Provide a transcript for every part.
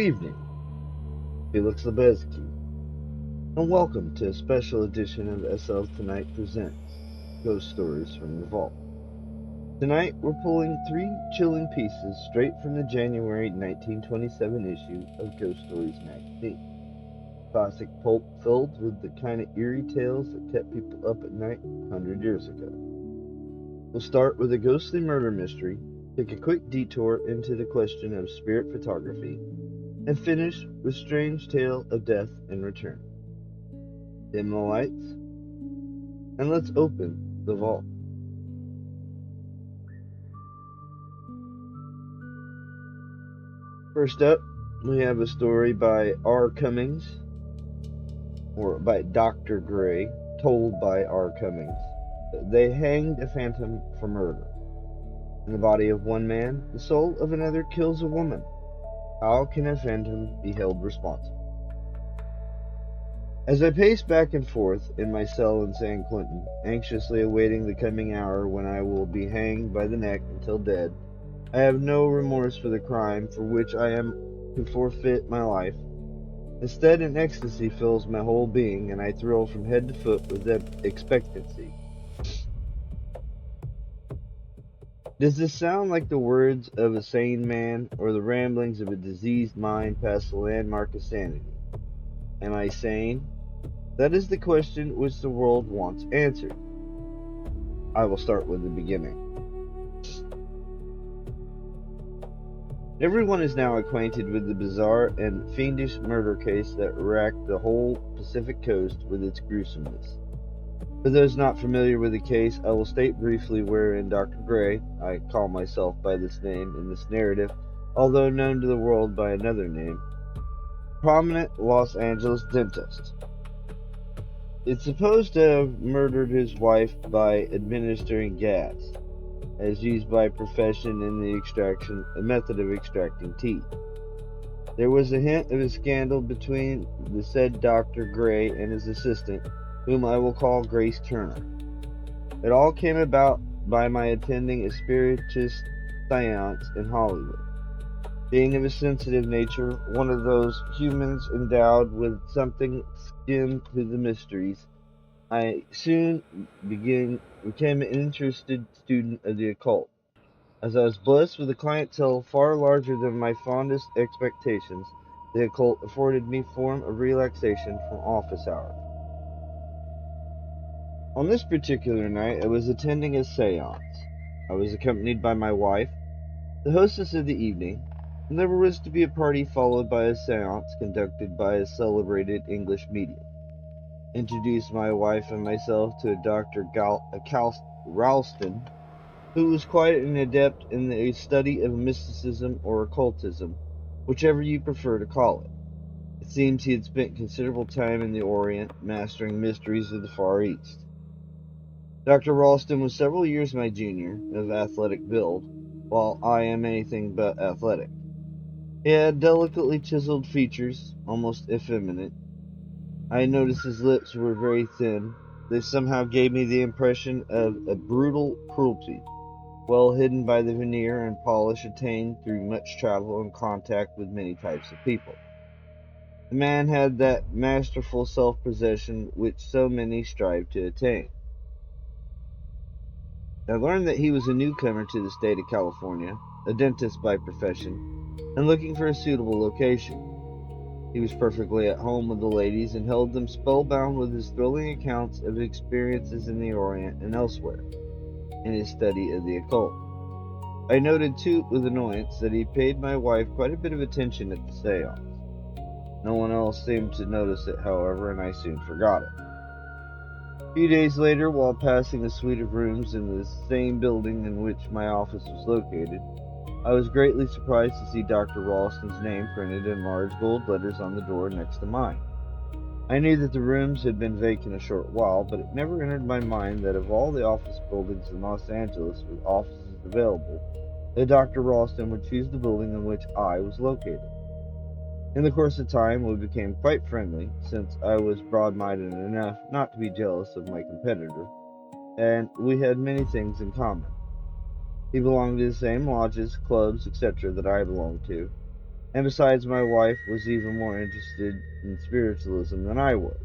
evening, Felix Lebeski, and welcome to a special edition of SL Tonight Presents Ghost Stories from the Vault. Tonight, we're pulling three chilling pieces straight from the January 1927 issue of Ghost Stories magazine. Classic pulp filled with the kind of eerie tales that kept people up at night 100 years ago. We'll start with a ghostly murder mystery, take a quick detour into the question of spirit photography, and finish with strange tale of death and return. Dim the lights, and let's open the vault. First up, we have a story by R. Cummings, or by Dr. Gray, told by R. Cummings. They hanged a phantom for murder. In the body of one man, the soul of another kills a woman. How can a phantom be held responsible? As I pace back and forth in my cell in San Quentin, anxiously awaiting the coming hour when I will be hanged by the neck until dead, I have no remorse for the crime for which I am to forfeit my life. Instead, an ecstasy fills my whole being, and I thrill from head to foot with expectancy. Does this sound like the words of a sane man, or the ramblings of a diseased mind past the landmark of sanity? Am I sane? That is the question which the world wants answered. I will start with the beginning. Everyone is now acquainted with the bizarre and fiendish murder case that racked the whole Pacific coast with its gruesomeness. For those not familiar with the case, I will state briefly wherein Dr. Gray, I call myself by this name in this narrative, although known to the world by another name, prominent Los Angeles dentist, is supposed to have murdered his wife by administering gas, as used by profession in the method of extracting teeth. There was a hint of a scandal between the said Dr. Gray and his assistant, whom I will call Grace Turner. It all came about by my attending a spiritist seance in Hollywood. Being of a sensitive nature, one of those humans endowed with something skin to the mysteries, I soon became an interested student of the occult. As I was blessed with a clientele far larger than my fondest expectations, the occult afforded me form of relaxation from office hours. On this particular night, I was attending a seance. I was accompanied by my wife, the hostess of the evening, and there was to be a party followed by a seance conducted by a celebrated English medium. Introduced my wife and myself to a Dr. Ralston, who was quite an adept in the study of mysticism or occultism, whichever you prefer to call it. It seems he had spent considerable time in the Orient, mastering mysteries of the Far East. Dr. Ralston was several years my junior, of athletic build, while I am anything but athletic. He had delicately chiseled features, almost effeminate. I noticed his lips were very thin. They somehow gave me the impression of a brutal cruelty, well hidden by the veneer and polish attained through much travel and contact with many types of people. The man had that masterful self-possession which so many strive to attain. I learned that he was a newcomer to the state of California, a dentist by profession, and looking for a suitable location. He was perfectly at home with the ladies and held them spellbound with his thrilling accounts of experiences in the Orient and elsewhere, in his study of the occult. I noted, too, with annoyance, that he paid my wife quite a bit of attention at the seance. No one else seemed to notice it, however, and I soon forgot it. A few days later, while passing a suite of rooms in the same building in which my office was located, I was greatly surprised to see Dr. Ralston's name printed in large gold letters on the door next to mine. I knew that the rooms had been vacant a short while, but it never entered my mind that of all the office buildings in Los Angeles with offices available, that Dr. Ralston would choose the building in which I was located. In the course of time, we became quite friendly, since I was broad-minded enough not to be jealous of my competitor, and we had many things in common. He belonged to the same lodges, clubs, etc. that I belonged to. And besides, my wife was even more interested in spiritualism than I was.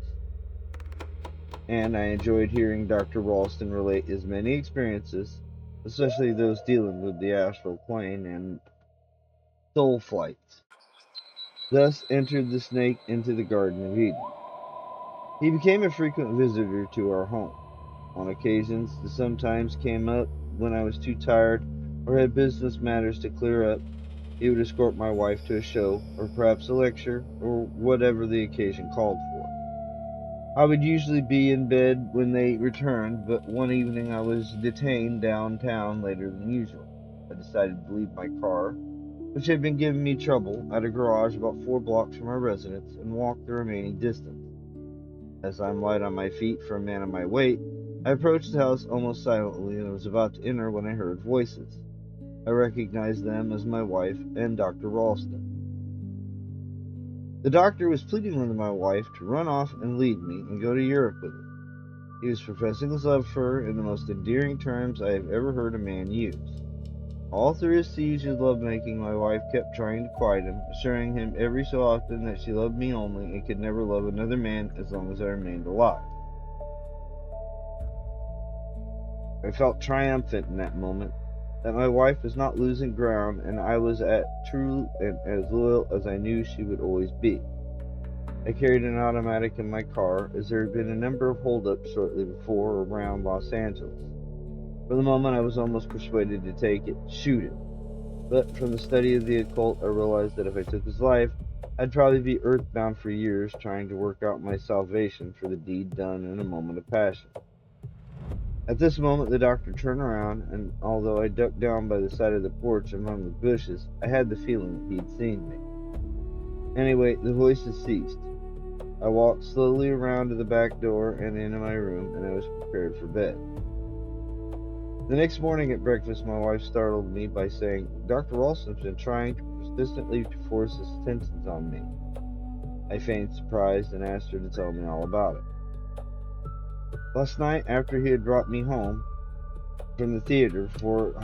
And I enjoyed hearing Dr. Ralston relate his many experiences, especially those dealing with the astral plane and soul flights. Thus entered the snake into the Garden of Eden. He became a frequent visitor to our home. On occasions, the sometimes came up when I was too tired or had business matters to clear up. He would escort my wife to a show, or perhaps a lecture, or whatever the occasion called for. I would usually be in bed when they returned, but one evening I was detained downtown later than usual. I decided to leave my car, which had been giving me trouble, at a garage about 4 blocks from our residence, and walk the remaining distance. As I'm light on my feet for a man of my weight, I approached the house almost silently and was about to enter when I heard voices. I recognized them as my wife and Dr. Ralston. The doctor was pleading with my wife to run off and leave me and go to Europe with him. He was professing his love for her in the most endearing terms I have ever heard a man use. All through his siege of lovemaking, my wife kept trying to quiet him, assuring him every so often that she loved me only and could never love another man as long as I remained alive. I felt triumphant in that moment, that my wife was not losing ground and I was as true and as loyal as I knew she would always be. I carried an automatic in my car, as there had been a number of holdups shortly before around Los Angeles. For the moment I was almost persuaded to take it, shoot him. But from the study of the occult I realized that if I took his life, I'd probably be earthbound for years trying to work out my salvation for the deed done in a moment of passion. At this moment the doctor turned around, and although I ducked down by the side of the porch among the bushes, I had the feeling that he'd seen me. Anyway, the voices ceased. I walked slowly around to the back door and into my room, and I was prepared for bed. The next morning at breakfast, my wife startled me by saying, "Dr. Ralston's been trying persistently to force his attentions on me." I feigned surprise and asked her to tell me all about it. Last night, after he had brought me home from the theater for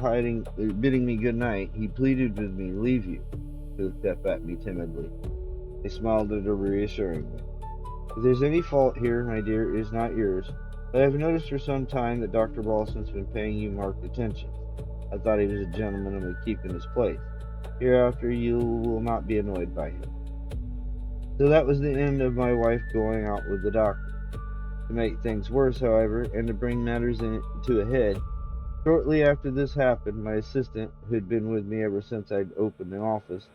bidding me good night, he pleaded with me to leave you. He looked up at me timidly. I smiled at her reassuringly. "If there's any fault here, my dear, it is not yours. But I have noticed for some time that Dr. Ralston's been paying you marked attention. I thought he was a gentleman and would keep in his place. Hereafter you will not be annoyed by him." So that was the end of my wife going out with the doctor. To make things worse, however, and to bring matters to a head, shortly after this happened, my assistant, who had been with me ever since I'd opened the office,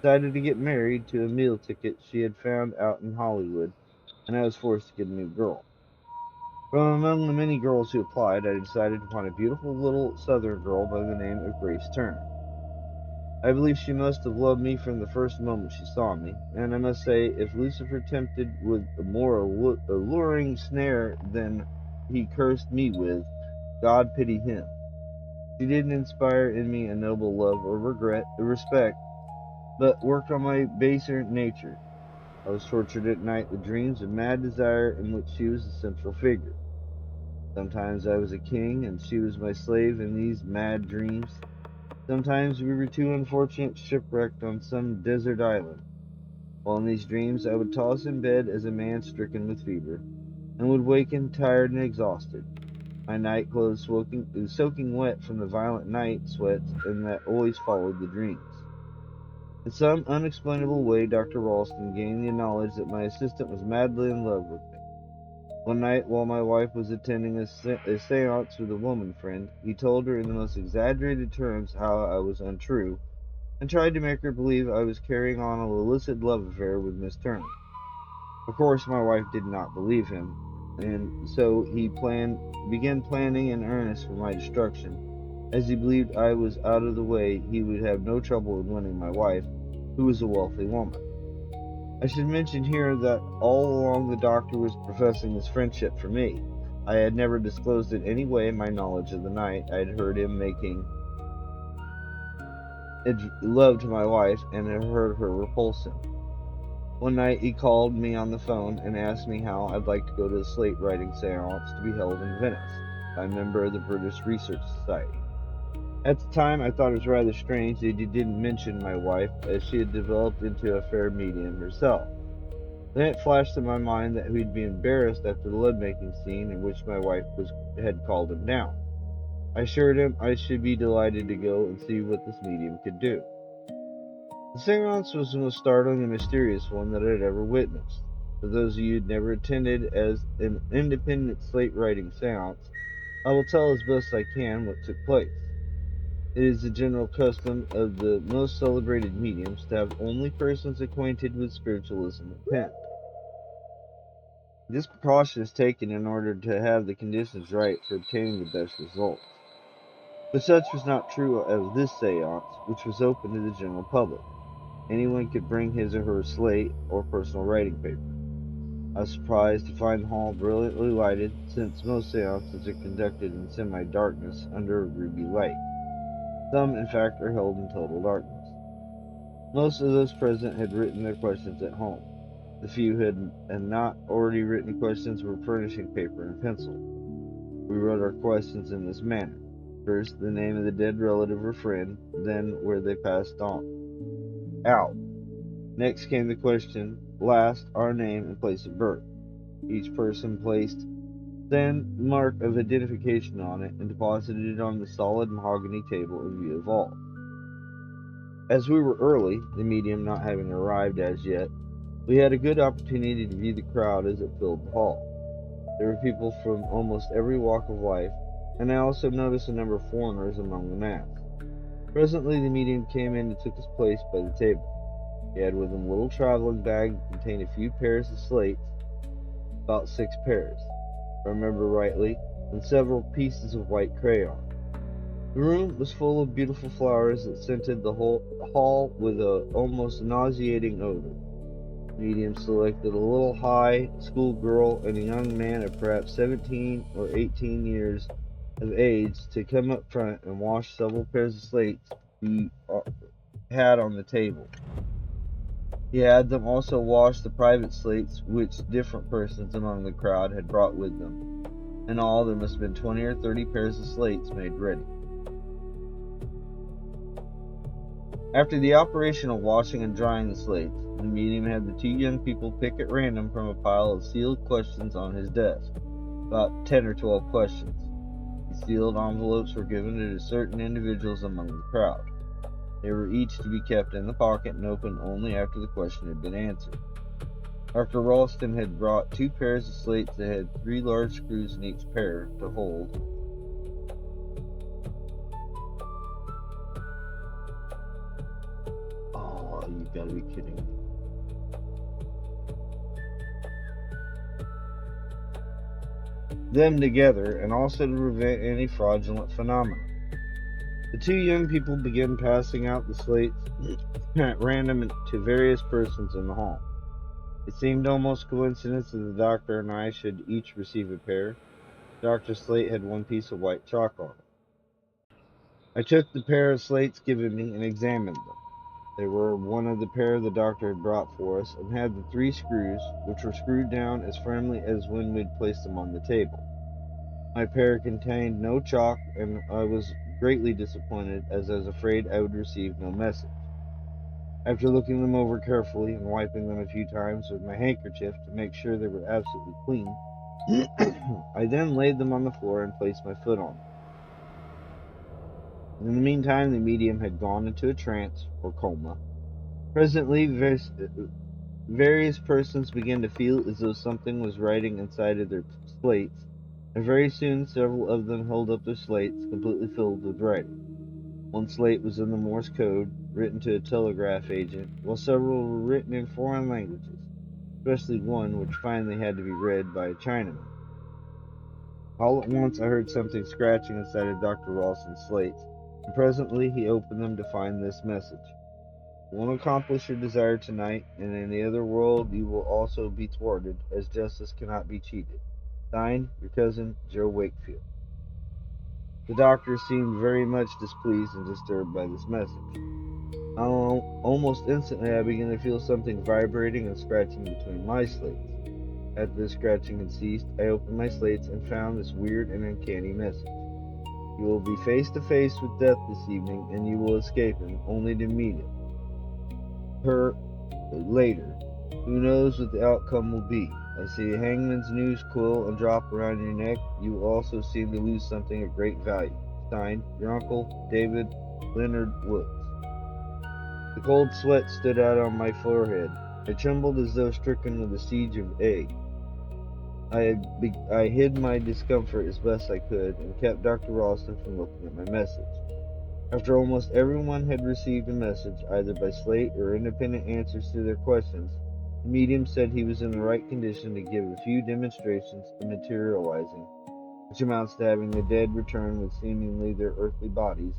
decided to get married to a meal ticket she had found out in Hollywood, and I was forced to get a new girl. From among the many girls who applied, I decided upon a beautiful little southern girl by the name of Grace Turner. I believe she must have loved me from the first moment she saw me, and I must say, if Lucifer tempted with a more alluring snare than he cursed me with, God pity him. She didn't inspire in me a noble love or respect, but worked on my baser nature. I was tortured at night with dreams of mad desire in which she was the central figure. Sometimes I was a king, and she was my slave in these mad dreams. Sometimes we were two unfortunates shipwrecked on some desert island. While in these dreams I would toss in bed as a man stricken with fever, and would waken tired and exhausted, my night clothes soaking wet from the violent night sweats and that always followed the dreams. In some unexplainable way, Dr. Ralston gained the knowledge that my assistant was madly in love with me. One night, while my wife was attending a seance with a woman friend, he told her in the most exaggerated terms how I was untrue, and tried to make her believe I was carrying on an illicit love affair with Miss Turner. Of course, my wife did not believe him, and so he began planning in earnest for my destruction. As he believed I was out of the way, he would have no trouble in winning my wife, who was a wealthy woman. I should mention here that all along the doctor was professing his friendship for me. I had never disclosed in any way my knowledge of the night I had heard him making love to my wife, and had heard her repulse him. One night he called me on the phone and asked me how I'd like to go to the slate writing seance to be held in Venice by a member of the British Research Society. At the time, I thought it was rather strange that he didn't mention my wife, as she had developed into a fair medium herself. Then it flashed in my mind that he'd be embarrassed after the love-making scene in which my wife had called him down. I assured him I should be delighted to go and see what this medium could do. The seance was the most startling and mysterious one that I had ever witnessed. For those of you who'd never attended as an independent slate writing seance, I will tell as best I can what took place. It is the general custom of the most celebrated mediums to have only persons acquainted with spiritualism attend. This precaution is taken in order to have the conditions right for obtaining the best results. But such was not true of this seance, which was open to the general public. Anyone could bring his or her slate or personal writing paper. I was surprised to find the hall brilliantly lighted, since most seances are conducted in semi-darkness under a ruby light. Some, in fact, are held in total darkness. Most of those present had written their questions at home. The few who had not already written questions were furnishing paper and pencil. We wrote our questions in this manner. First, the name of the dead relative or friend, then where they passed out. Next came the question, last, our name and place of birth. Each person placed then mark of identification on it and deposited it on the solid mahogany table in view of all. As we were early, the medium not having arrived as yet, we had a good opportunity to view the crowd as it filled the hall. There were people from almost every walk of life, and I also noticed a number of foreigners among the mass. Presently the medium came in and took his place by the table. He had with him a little traveling bag that contained a few pairs of slates, about 6 pairs, if I remember rightly, and several pieces of white crayon. The room was full of beautiful flowers that scented the whole hall with an almost nauseating odor. The medium selected a little high school girl and a young man of perhaps 17 or 18 years of age to come up front and wash several pairs of slates he had on the table. He had them also wash the private slates which different persons among the crowd had brought with them. In all, there must have been 20 or 30 pairs of slates made ready. After the operation of washing and drying the slates, the medium had the 2 young people pick at random from a pile of sealed questions on his desk, about 10 or 12 questions. The sealed envelopes were given to certain individuals among the crowd. They were each to be kept in the pocket and opened only after the question had been answered. Dr. Ralston had brought 2 pairs of slates that had 3 large screws in each pair to hold. Oh, you gotta be kidding me. Them together, and also to prevent any fraudulent phenomena. The 2 young people began passing out the slates at random to various persons in the hall. It seemed almost coincidence that the doctor and I should each receive a pair. Dr. Slate had 1 piece of white chalk on it. I took the pair of slates given me and examined them. They were one of the pair the doctor had brought for us, and had the 3 screws, which were screwed down as firmly as when we'd placed them on the table. My pair contained no chalk, and I was greatly disappointed, as I was afraid I would receive no message. After looking them over carefully and wiping them a few times with my handkerchief to make sure they were absolutely clean, I then laid them on the floor and placed my foot on them. In the meantime, the medium had gone into a trance, or coma. Presently, various persons began to feel as though something was writing inside of their slates, and very soon several of them held up their slates, completely filled with writing. 1 slate was in the Morse code, written to a telegraph agent, while several were written in foreign languages, especially one which finally had to be read by a Chinaman. All at once I heard something scratching inside of Dr. Ralston's slates, and presently he opened them to find this message: "You won't accomplish your desire tonight, and in the other world you will also be thwarted, as justice cannot be cheated. Signed, your cousin, Joe Wakefield." The doctor seemed very much displeased and disturbed by this message. Almost instantly I began to feel something vibrating and scratching between my slates. After the scratching had ceased, I opened my slates and found this weird and uncanny message: You will be face to face with death this evening, and you will escape him, only to meet her later. Who knows what the outcome will be? I see a hangman's noose coil and drop around your neck. You will also seem to lose something of great value. Signed, your uncle, David Leonard Woods. The cold sweat stood out on my forehead. I trembled as though stricken with a siege of ague. I hid my discomfort as best I could, and kept Dr. Ralston from looking at my message. After almost everyone had received a message, either by slate or independent answers to their questions, the medium said he was in the right condition to give a few demonstrations of materializing, which amounts to having the dead return with seemingly their earthly bodies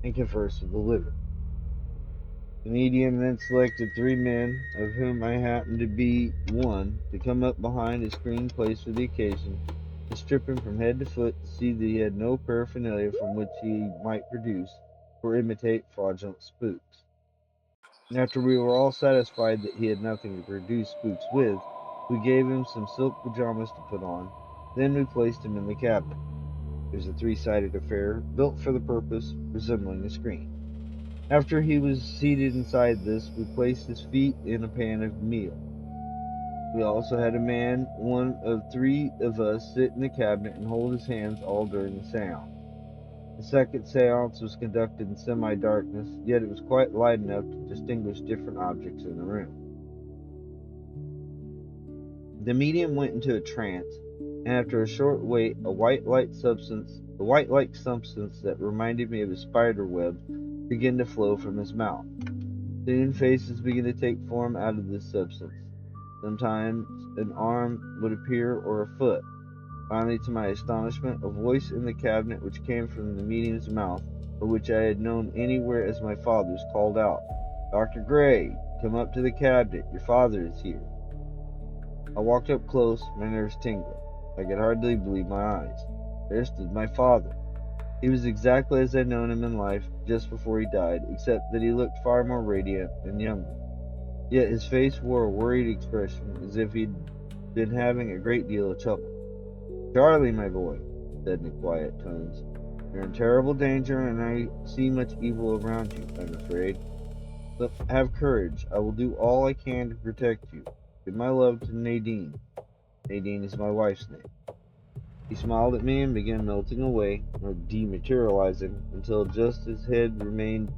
and converse with the living. The medium then selected 3 men, of whom I happened to be one, to come up behind a screen placed for the occasion, and strip him from head to foot to see that he had no paraphernalia from which he might produce or imitate fraudulent spooks. And after we were all satisfied that he had nothing to produce spooks with, we gave him some silk pajamas to put on. Then we placed him in the cabinet. It was a 3-sided affair, built for the purpose, resembling a screen. After he was seated inside this, we placed his feet in a pan of meal. We also had a man, one of 3 of us, sit in the cabinet and hold his hands all during the seance. The second seance was conducted in semi-darkness, yet it was quite light enough to distinguish different objects in the room. The medium went into a trance, and after a short wait, a white-like substance that reminded me of a spider web began to flow from his mouth. Soon faces began to take form out of this substance. Sometimes an arm would appear or a foot. Finally, to my astonishment, a voice in the cabinet which came from the medium's mouth, or which I had known anywhere as my father's, called out, "Dr. Gray, come up to the cabinet. Your father is here." I walked up close, my nerves tingling. I could hardly believe my eyes. There stood my father. He was exactly as I'd known him in life just before he died, except that he looked far more radiant and younger. Yet his face wore a worried expression, as if he'd been having a great deal of trouble. "Charlie, my boy," he said in quiet tones, "you're in terrible danger, and I see much evil around you, I'm afraid. But have courage. I will do all I can to protect you. Give my love to Nadine. Nadine is my wife's name." He smiled at me and began melting away, or dematerializing, until just his head remained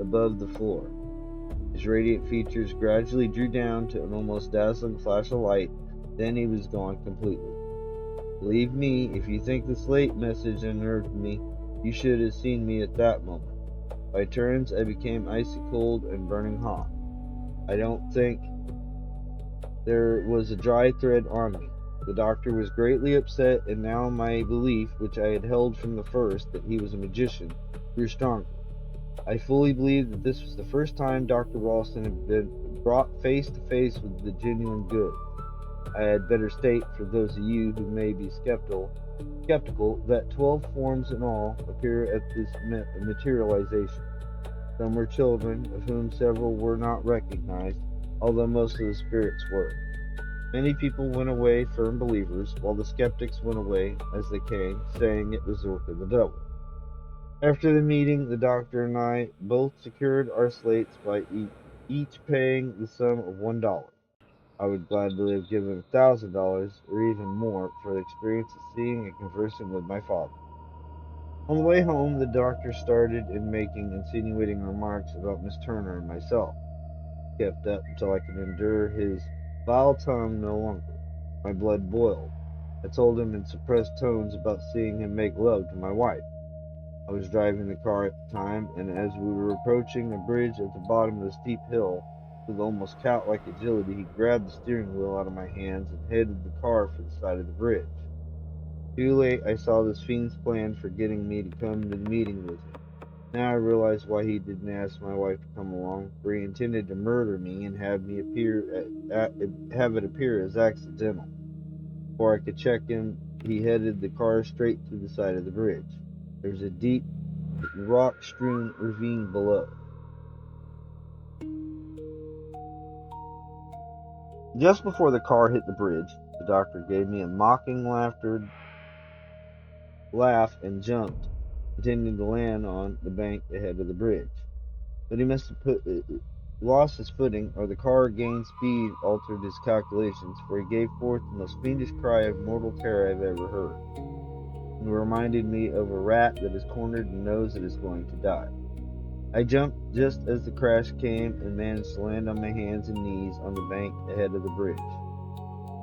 above the floor. His radiant features gradually drew down to an almost dazzling flash of light, then he was gone completely. Believe me, if you think the slate message unnerved me, you should have seen me at that moment. By turns, I became icy cold and burning hot. I don't think there was a dry thread on me. The doctor was greatly upset, and now my belief, which I had held from the first, that he was a magician, grew stronger. I fully believed that this was the first time Dr. Ralston had been brought face to face with the genuine good. I had better state, for those of you who may be skeptical, that 12 forms in all appear at this materialization. Some were children, of whom several were not recognized, although most of the spirits were. Many people went away firm believers, while the skeptics went away, as they came, saying it was the work of the devil. After the meeting, the doctor and I both secured our slates by each paying the sum of $1. I would gladly have given $1,000, or even more, for the experience of seeing and conversing with my father. On the way home, the doctor started in making insinuating remarks about Miss Turner and myself. Kept up until I could endure his vile tongue no longer. My blood boiled. I told him in suppressed tones about seeing him make love to my wife. I was driving the car at the time, and as we were approaching a bridge at the bottom of the steep hill, with almost cat-like agility, he grabbed the steering wheel out of my hands and headed the car for the side of the bridge. Too late, I saw this fiend's plan for getting me to come to the meeting with him. Now I realized why he didn't ask my wife to come along, for he intended to murder me and have it appear as accidental. Before I could check him, he headed the car straight to the side of the bridge. There was a deep, rock-strewn ravine below. Just before the car hit the bridge, the doctor gave me a mocking laugh and jumped intending to land on the bank ahead of the bridge. But he must have lost his footing, or the car gained speed altered his calculations, for he gave forth the most fiendish cry of mortal terror I've ever heard, and reminded me of a rat that is cornered and knows it is going to die. I jumped just as the crash came and managed to land on my hands and knees on the bank ahead of the bridge.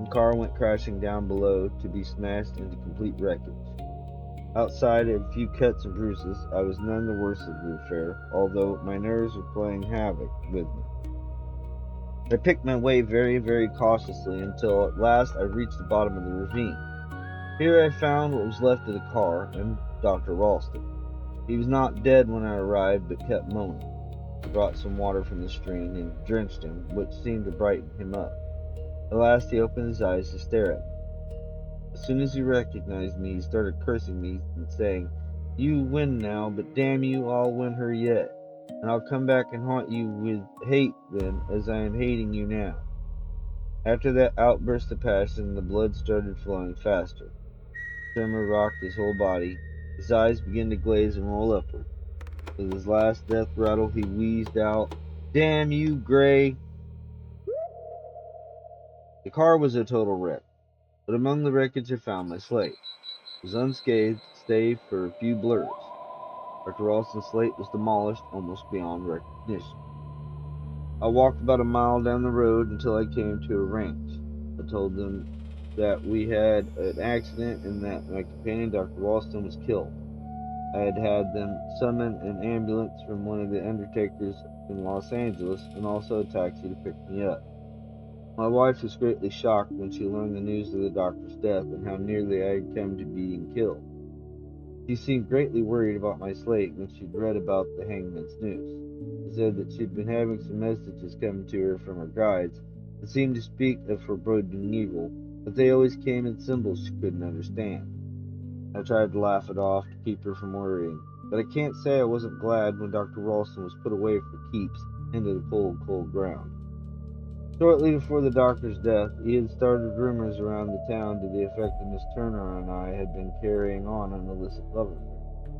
The car went crashing down below to be smashed into complete wreckage. Outside of a few cuts and bruises, I was none the worse of the affair, although my nerves were playing havoc with me. I picked my way very, very cautiously until at last I reached the bottom of the ravine. Here I found what was left of the car and Dr. Ralston. He was not dead when I arrived, but kept moaning. I brought some water from the stream and drenched him, which seemed to brighten him up. At last he opened his eyes to stare at me. As soon as he recognized me, he started cursing me and saying, "You win now, but damn you, I'll win her yet. And I'll come back and haunt you with hate then, as I am hating you now." After that outburst of passion, the blood started flowing faster. The tremor rocked his whole body. His eyes began to glaze and roll upward. With his last death rattle, he wheezed out, "Damn you, Gray." The car was a total wreck, but among the wreckage I found my slate. It was unscathed, save for a few blurs. Dr. Ralston's slate was demolished almost beyond recognition. I walked about a mile down the road until I came to a ranch. I told them that we had an accident and that my companion, Dr. Ralston, was killed. I had had them summon an ambulance from one of the undertakers in Los Angeles and also a taxi to pick me up. My wife was greatly shocked when she learned the news of the doctor's death and how nearly I had come to being killed. She seemed greatly worried about my slate when she'd read about the hangman's news. She said that she'd been having some messages come to her from her guides that seemed to speak of foreboding evil, but they always came in symbols she couldn't understand. I tried to laugh it off to keep her from worrying, but I can't say I wasn't glad when Dr. Ralston was put away for keeps into the cold, cold ground. Shortly before the doctor's death, he had started rumors around the town to the effect that Miss Turner and I had been carrying on an illicit love affair.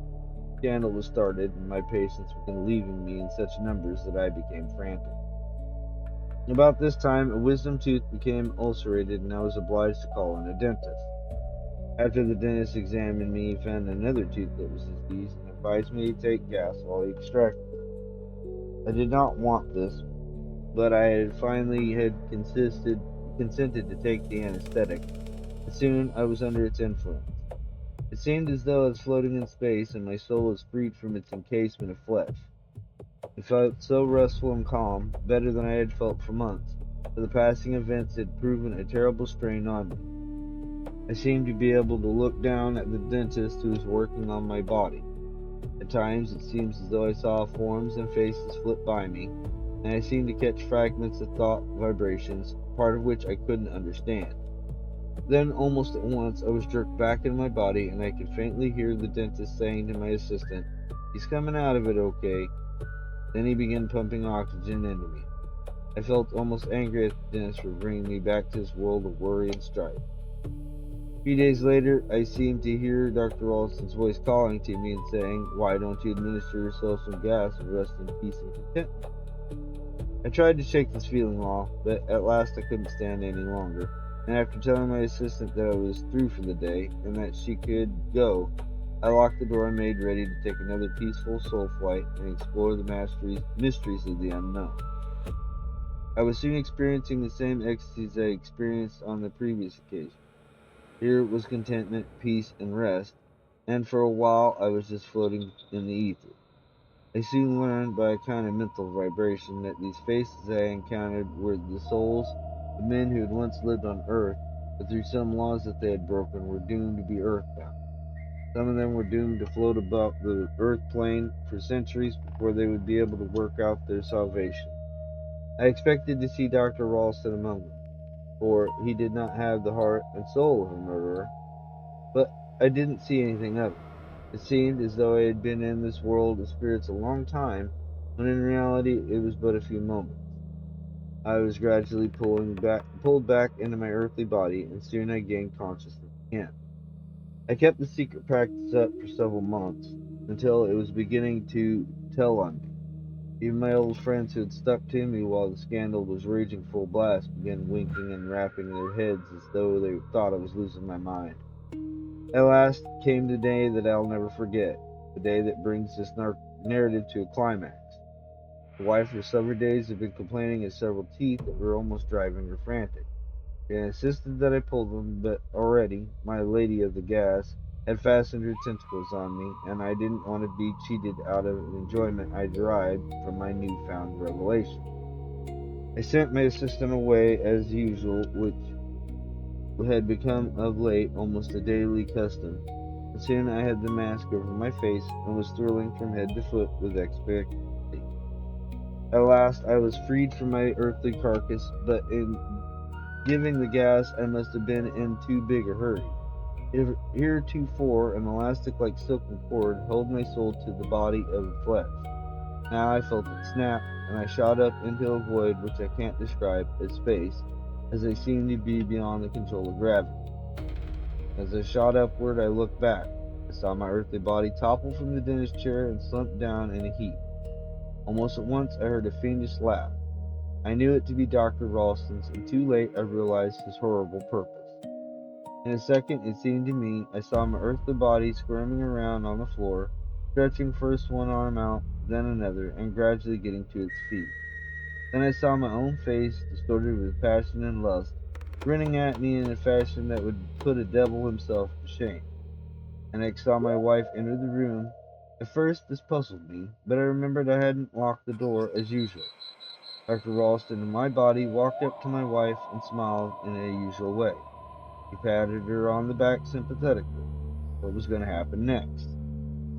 The scandal was started, and my patients began leaving me in such numbers that I became frantic. About this time, a wisdom tooth became ulcerated, and I was obliged to call in a dentist. After the dentist examined me, he found another tooth that was diseased and advised me to take gas while he extracted it. I did not want this, but I had finally consented to take the anesthetic, and soon I was under its influence. It seemed as though I was floating in space and my soul was freed from its encasement of flesh. It felt so restful and calm, better than I had felt for months, for the passing events had proven a terrible strain on me. I seemed to be able to look down at the dentist who was working on my body. At times it seems as though I saw forms and faces flit by me, and I seemed to catch fragments of thought vibrations, part of which I couldn't understand. Then, almost at once, I was jerked back in my body, and I could faintly hear the dentist saying to my assistant, "He's coming out of it okay." Then he began pumping oxygen into me. I felt almost angry at the dentist for bringing me back to this world of worry and strife. A few days later, I seemed to hear Dr. Ralston's voice calling to me and saying, "Why don't you administer yourself some gas and rest in peace and contentment?" I tried to shake this feeling off, but at last I couldn't stand any longer, and after telling my assistant that I was through for the day and that she could go, I locked the door and made ready to take another peaceful soul flight and explore the mysteries of the unknown. I was soon experiencing the same ecstasies I experienced on the previous occasion. Here was contentment, peace, and rest, and for a while I was just floating in the ether. I soon learned by a kind of mental vibration that these faces I encountered were the souls of men who had once lived on Earth, but through some laws that they had broken were doomed to be earthbound. Some of them were doomed to float about the earth plane for centuries before they would be able to work out their salvation. I expected to see Dr. Ralston among them, for he did not have the heart and soul of a murderer, but I didn't see anything of it. It seemed as though I had been in this world of spirits a long time, when in reality it was but a few moments. I was gradually pulled back into my earthly body, and soon I gained consciousness again. I kept the secret practice up for several months. until it was beginning to tell on me. Even my old friends who had stuck to me while the scandal was raging full blast began winking and rapping their heads as though they thought I was losing my mind. At last came the day that I'll never forget, the day that brings this narrative to a climax. The wife for several days had been complaining of several teeth that were almost driving her frantic. She insisted that I pull them, but already my lady of the gas had fastened her tentacles on me, and I didn't want to be cheated out of an enjoyment I derived from my new-found revelation. I sent my assistant away as usual, which had become of late almost a daily custom, and soon I had the mask over my face and was thrilling from head to foot with expectancy. At last I was freed from my earthly carcass, but in giving the gas I must have been in too big a hurry. Heretofore an elastic like silken cord held my soul to the body of the flesh. Now I felt it snap, and I shot up into a void which I can't describe as space, as I seemed to be beyond the control of gravity. As I shot upward, I looked back. I saw my earthly body topple from the dentist chair and slump down in a heap. Almost at once, I heard a fiendish laugh. I knew it to be Dr. Ralston's, and too late I realized his horrible purpose. In a second, it seemed to me, I saw my earthly body squirming around on the floor, stretching first one arm out, then another, and gradually getting to its feet. Then I saw my own face, distorted with passion and lust, grinning at me in a fashion that would put a devil himself to shame. And I saw my wife enter the room. At first this puzzled me, but I remembered I hadn't locked the door as usual. Dr. Ralston in my body walked up to my wife and smiled in a usual way. He patted her on the back sympathetically. What was going to happen next?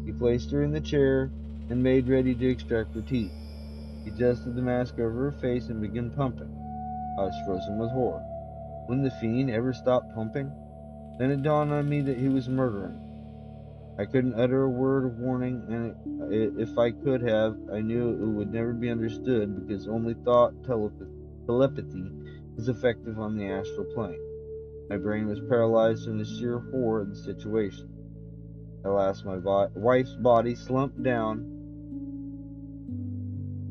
He placed her in the chair and made ready to extract her teeth. He adjusted the mask over her face and began pumping. I was frozen with horror. Wouldn't the fiend ever stop pumping? Then it dawned on me that he was murdering. I couldn't utter a word of warning, and if I could have, I knew it would never be understood because only thought telepathy is effective on the astral plane. My brain was paralyzed from the sheer horror of the situation. At last, my wife's body slumped down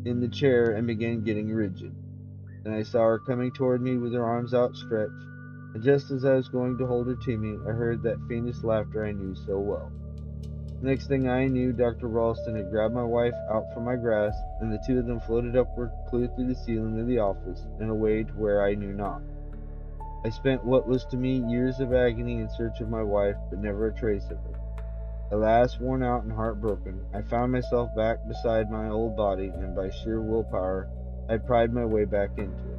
in the chair and began getting rigid. Then I saw her coming toward me with her arms outstretched, and just as I was going to hold her to me, I heard that fiendish laughter I knew so well. The next thing I knew, Dr. Ralston had grabbed my wife out from my grasp, and the two of them floated upward clear through the ceiling of the office and away to where I knew not. I spent what was to me years of agony in search of my wife, but never a trace of her. At last, worn out and heartbroken, I found myself back beside my old body, and by sheer willpower, I pried my way back into it.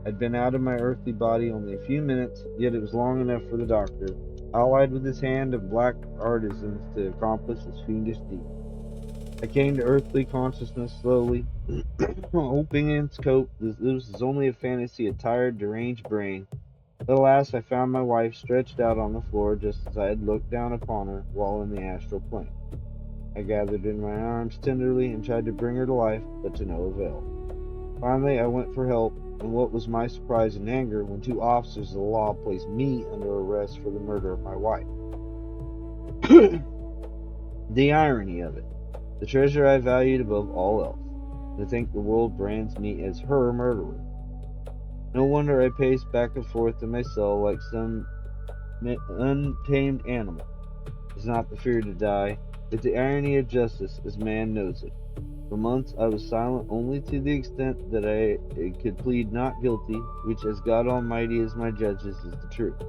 I'd been out of my earthly body only a few minutes, yet it was long enough for the doctor, allied with his hand of black artisans, to accomplish his fiendish deed. I came to earthly consciousness slowly, hoping in scope this was only a fantasy, a tired, deranged brain. But alas, I found my wife stretched out on the floor just as I had looked down upon her while in the astral plane. I gathered in my arms tenderly and tried to bring her to life, but to no avail. Finally, I went for help, and what was my surprise and anger when two officers of the law placed me under arrest for the murder of my wife. The irony of it. The treasure I valued above all else. To think the world brands me as her murderer. No wonder I paced back and forth in my cell like some untamed animal. It's not the fear to die, but the irony of justice as man knows it. For months I was silent only to the extent that I could plead not guilty, which as God Almighty is my judges is the truth.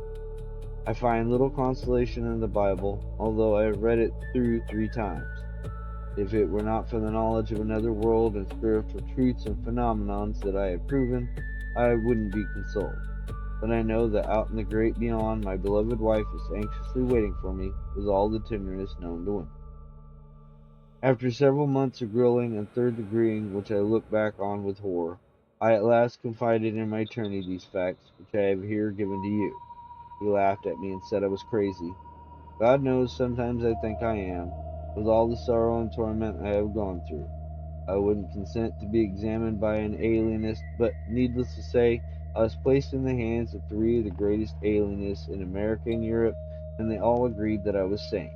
I find little consolation in the Bible, although I have read it through 3 times. If it were not for the knowledge of another world and spiritual truths and phenomenons that I have proven, I wouldn't be consoled. But I know that out in the great beyond, my beloved wife is anxiously waiting for me with all the tenderness known to women. After several months of grilling and third-degreeing, which I look back on with horror, I at last confided in my attorney these facts, which I have here given to you. He laughed at me and said I was crazy. God knows sometimes I think I am, with all the sorrow and torment I have gone through. I wouldn't consent to be examined by an alienist, but needless to say, I was placed in the hands of 3 of the greatest alienists in America and Europe, and they all agreed that I was sane.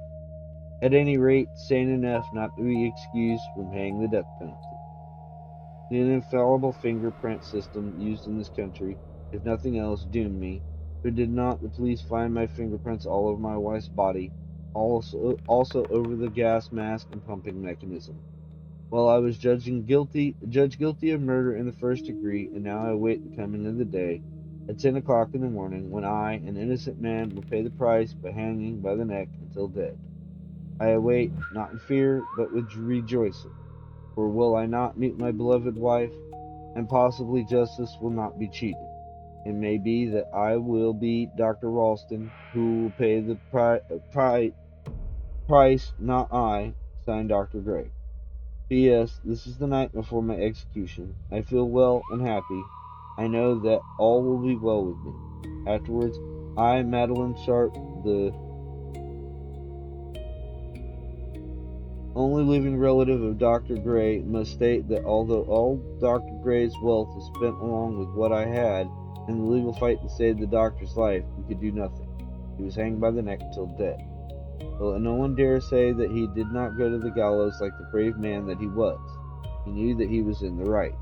At any rate, sane enough not to be excused from paying the death penalty. The infallible fingerprint system used in this country, if nothing else, doomed me, for did not the police find my fingerprints all over my wife's body, also over the gas mask and pumping mechanism? While I was judged guilty of murder in the first degree, and now I await the coming of the day, at 10 o'clock in the morning, when I, an innocent man, will pay the price by hanging by the neck until dead. I await, not in fear, but with rejoicing. For will I not meet my beloved wife? And possibly justice will not be cheated. It may be that I will be Dr. Ralston, who will pay the price, not I. Signed, Dr. Gray. P.S. This is the night before my execution. I feel well and happy. I know that all will be well with me. Afterwards, I, Madeline Sharp, the only living relative of Dr. Gray, must state that although all Dr. Gray's wealth was spent along with what I had in the legal fight to save the doctor's life, we could do nothing. He was hanged by the neck until dead. But no one dare say that he did not go to the gallows like the brave man that he was. He knew that he was in the right.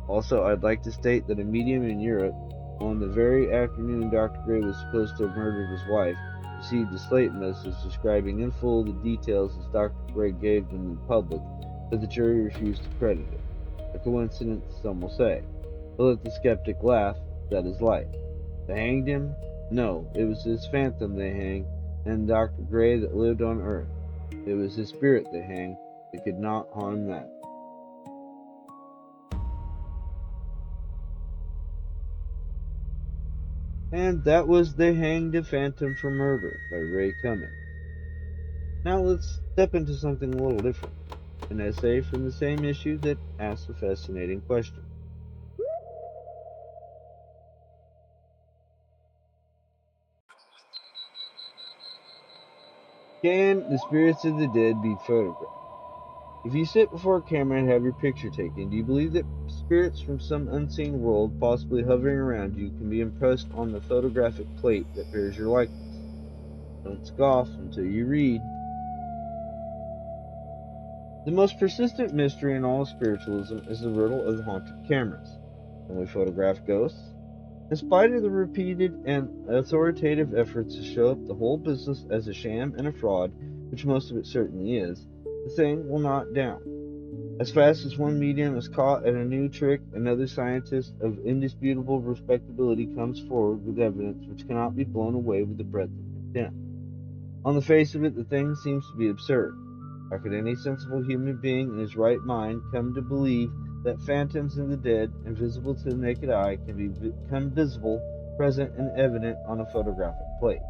Also, I'd like to state that a medium in Europe, on the very afternoon Dr. Gray was supposed to have murdered his wife, received a slate message describing in full the details as Dr. Gray gave them in public, but the jury refused to credit it. A coincidence, some will say. But let the skeptic laugh, that is life. They hanged him? No, it was his phantom they hanged, and Dr. Gray that lived on earth. It was his spirit they hanged. They could not harm that. And that was They Hanged a Phantom for Murder by Ray Cummings. Now let's step into something a little different. An essay from the same issue that asks a fascinating question. Can the spirits of the dead be photographed? If you sit before a camera and have your picture taken, do you believe that spirits from some unseen world, possibly hovering around you, can be impressed on the photographic plate that bears your likeness? Don't scoff until you read. The most persistent mystery in all of spiritualism is the riddle of the haunted cameras. Can we photograph ghosts? In spite of the repeated and authoritative efforts to show up the whole business as a sham and a fraud, which most of it certainly is, the thing will not down. As fast as one medium is caught at a new trick, another scientist of indisputable respectability comes forward with evidence which cannot be blown away with the breath of contempt. On the face of it, the thing seems to be absurd. How could any sensible human being in his right mind come to believe that phantoms of the dead, invisible to the naked eye, can become visible, present, and evident on a photographic plate?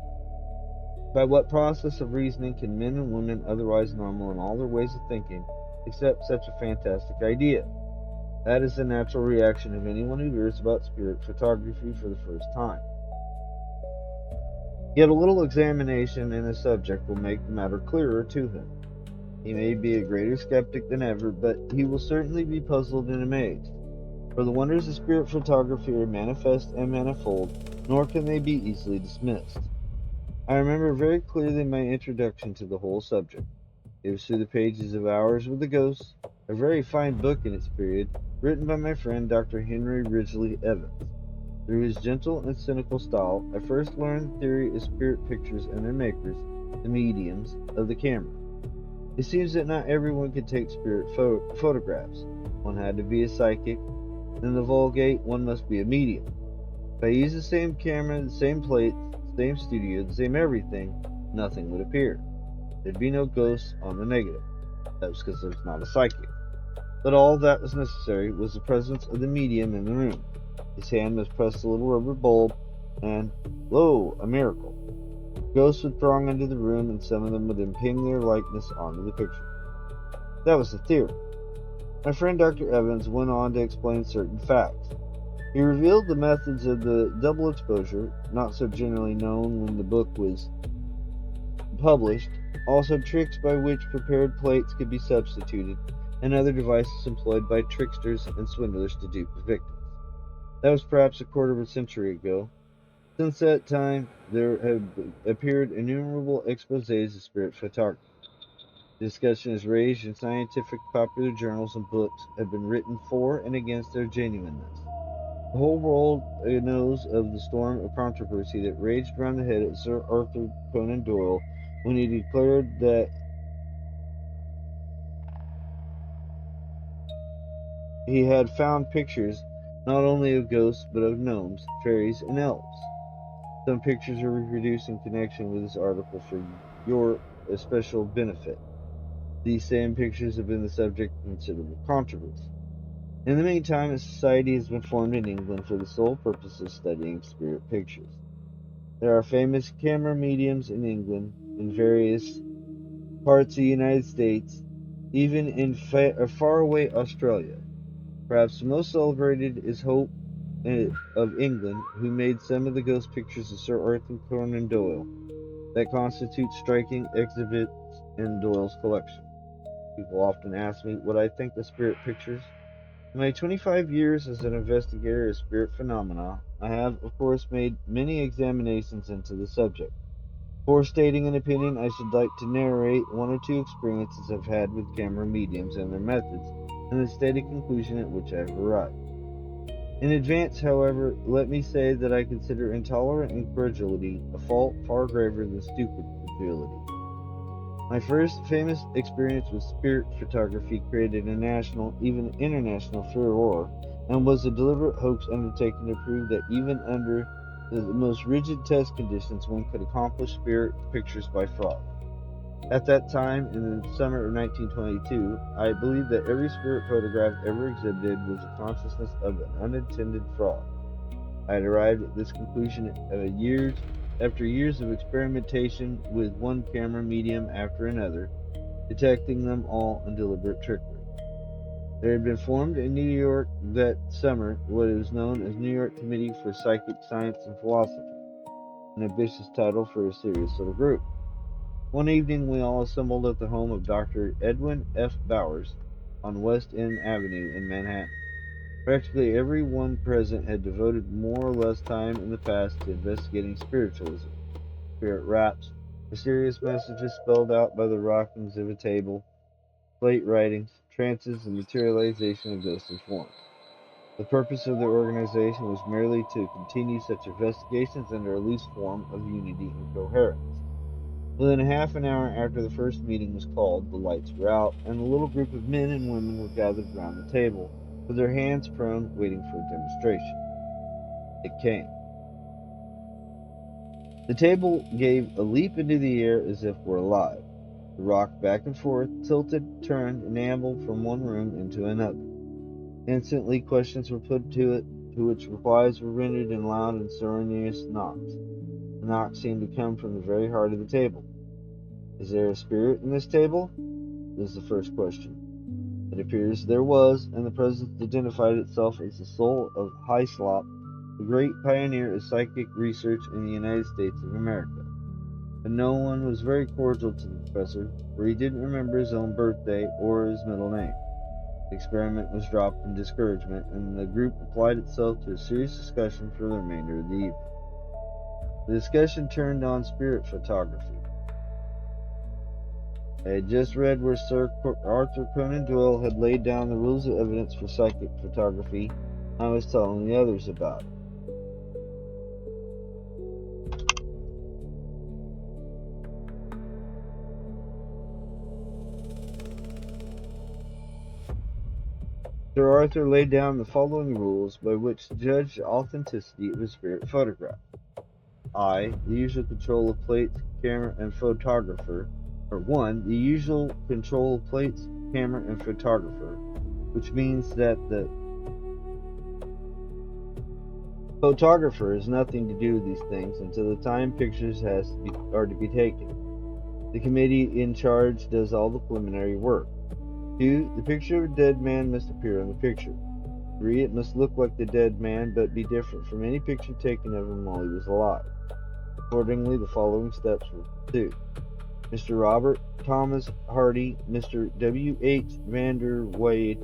By what process of reasoning can men and women, otherwise normal in all their ways of thinking, accept such a fantastic idea? That is the natural reaction of anyone who hears about spirit photography for the first time. Yet a little examination in the subject will make the matter clearer to him. He may be a greater skeptic than ever, but he will certainly be puzzled and amazed. For the wonders of spirit photography are manifest and manifold, nor can they be easily dismissed. I remember very clearly my introduction to the whole subject. It was through the pages of Hours with the Ghosts, a very fine book in its period, written by my friend Dr. Henry Ridgely Evans. Through his gentle and cynical style, I first learned the theory of spirit pictures and their makers, the mediums, of the camera. It seems that not everyone could take spirit photographs. One had to be a psychic. In the Vulgate, one must be a medium. If I used the same camera, the same plates, the same studio, the same everything, nothing would appear. There'd be no ghosts on the negative. That was because I was not a psychic. But all that was necessary was the presence of the medium in the room. His hand must press the little rubber bulb, and, lo, a miracle. Ghosts would throng into the room, and some of them would impinge their likeness onto the picture. That was the theory. My friend Dr. Evans went on to explain certain facts. He revealed the methods of the double exposure, not so generally known when the book was published, also tricks by which prepared plates could be substituted, and other devices employed by tricksters and swindlers to dupe the victims. That was perhaps a quarter of a century ago. Since that time, there have appeared innumerable exposés of spirit photography. Discussion is raged in scientific popular journals, and books have been written for and against their genuineness. The whole world knows of the storm of controversy that raged around the head of Sir Arthur Conan Doyle when he declared that he had found pictures not only of ghosts but of gnomes, fairies, and elves. Some pictures are reproduced in connection with this article for your especial benefit. These same pictures have been the subject of considerable controversy. In the meantime, a society has been formed in England for the sole purpose of studying spirit pictures. There are famous camera mediums in England, in various parts of the United States, even in faraway Australia. Perhaps the most celebrated is Hope of England, who made some of the ghost pictures of Sir Arthur Conan Doyle that constitute striking exhibits in Doyle's collection. People often ask me what I think of spirit pictures. In my 25 years as an investigator of spirit phenomena, I have, of course, made many examinations into the subject. Before stating an opinion, I should like to narrate one or two experiences I've had with camera mediums and their methods, and the stated conclusion at which I have arrived. In advance, however, let me say that I consider intolerant incredulity a fault far graver than stupid credulity. My first famous experience with spirit photography created a national, even international furore, and was a deliberate hoax undertaken to prove that even under the most rigid test conditions one could accomplish spirit pictures by fraud. At that time, in the summer of 1922, I believed that every spirit photograph ever exhibited was a consciousness of an unintended fraud. I had arrived at this conclusion after years of experimentation with one camera medium after another, detecting them all in deliberate trickery. There had been formed in New York that summer what is known as New York Committee for Psychic Science and Philosophy, an ambitious title for a serious little group. One evening we all assembled at the home of Dr. Edwin F. Bowers on West End Avenue in Manhattan. Practically every one present had devoted more or less time in the past to investigating spiritualism, spirit raps, mysterious messages spelled out by the rockings of a table, slate writings, trances, and materialization of ghostly forms. The purpose of the organization was merely to continue such investigations under a loose form of unity and coherence. Within half an hour after the first meeting was called, the lights were out, and a little group of men and women were gathered round the table, with their hands prone, waiting for a demonstration. It came. The table gave a leap into the air as if were alive. It rocked back and forth, tilted, turned, and ambled from one room into another. Instantly questions were put to it, to which replies were rendered in loud and sonorous knocks. The knock seemed to come from the very heart of the table. Is there a spirit in this table? Was the first question. It appears there was, and the presence identified itself as the soul of Hyslop, the great pioneer of psychic research in the United States of America. But no one was very cordial to the professor, for he didn't remember his own birthday or his middle name. The experiment was dropped in discouragement, and the group applied itself to a serious discussion for the remainder of the evening. The discussion turned on spirit photography. I had just read where Sir Arthur Conan Doyle had laid down the rules of evidence for psychic photography. I was telling the others about it. Sir Arthur laid down the following rules by which to judge the authenticity of a spirit photograph. I, the usual control of plates, camera, and photographer, or 1. The usual control of plates, camera, and photographer, which means that the photographer has nothing to do with these things until the time pictures are to be taken. The committee in charge does all the preliminary work. 2. The picture of a dead man must appear in the picture. 3. It must look like the dead man, but be different from any picture taken of him while he was alive. Accordingly, the following steps were pursued. Mr. Robert Thomas Hardy, Mr. W. H. Vander Wade,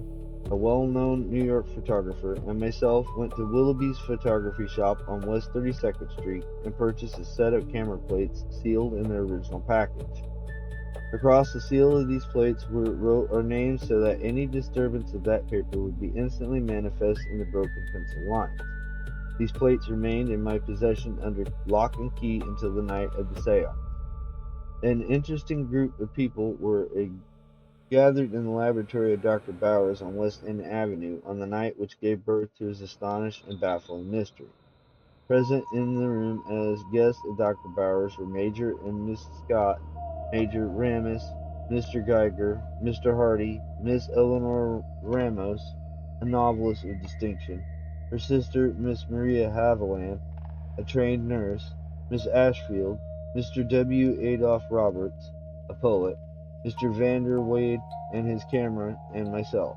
a well-known New York photographer, and myself went to Willoughby's photography shop on West 32nd Street and purchased a set of camera plates sealed in their original package. Across the seal of these plates were wrote our names so that any disturbance of that paper would be instantly manifest in the broken pencil lines. These plates remained in my possession under lock and key until the night of the seance. An interesting group of people were gathered in the laboratory of Dr. Bowers on West End Avenue on the night which gave birth to his astonished and baffling mystery. Present in the room as guests of Dr. Bowers were Major and Miss Scott, Major Ramis, Mr. Geiger, Mr. Hardy, Miss Eleanor Ramos, a novelist of distinction, her sister, Miss Maria Haviland, a trained nurse, Miss Ashfield, Mr. W. Adolph Roberts, a poet, Mr. Vander Wade and his camera, and myself.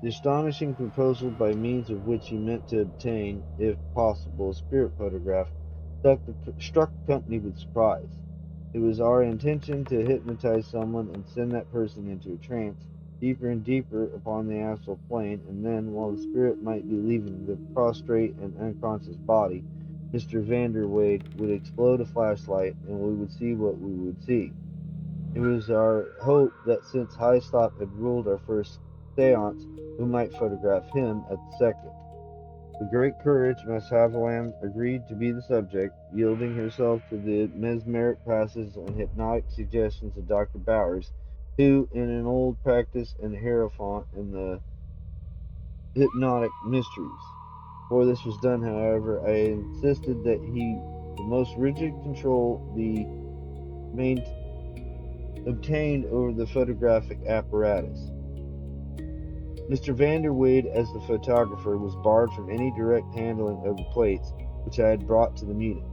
The astonishing proposal by means of which he meant to obtain, if possible, a spirit photograph struck the company with surprise. It was our intention to hypnotize someone and send that person into a trance, deeper and deeper upon the astral plane, and then, while the spirit might be leaving the prostrate and unconscious body, Mr. Vanderwade would explode a flashlight, and we would see what we would see. It was our hope that since Hyslop had ruled our first seance, we might photograph him at the second. With great courage, Miss Haviland agreed to be the subject, yielding herself to the mesmeric passes and hypnotic suggestions of Dr. Bowers, who, in an old practice and hierophant in the hypnotic mysteries. Before this was done, however, I insisted that the most rigid control be obtained over the photographic apparatus. Mr. Vander Wade, as the photographer, was barred from any direct handling of the plates which I had brought to the meeting.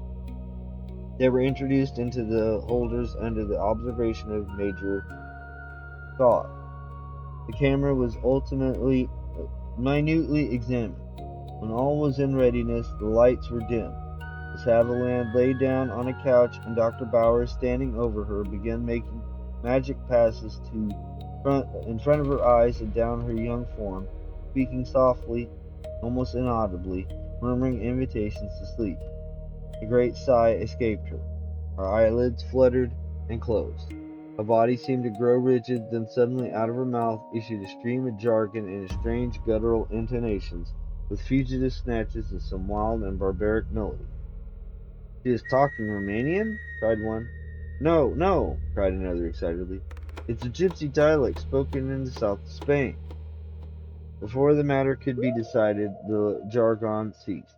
They were introduced into the holders under the observation of Major Scott. The camera was minutely examined. When all was in readiness, the lights were dimmed. Miss Haviland lay down on a couch, and Dr. Bowers, standing over her, began making magic passes in front of her eyes and down her young form, speaking softly, almost inaudibly, murmuring invitations to sleep. A great sigh escaped her. Her eyelids fluttered and closed. Her body seemed to grow rigid, then suddenly out of her mouth issued a stream of jargon in strange guttural intonations, with fugitive snatches of some wild and barbaric melody. "She is talking Romanian?" cried one. "No, no," cried another excitedly. "It's a gypsy dialect spoken in the south of Spain." Before the matter could be decided, the jargon ceased.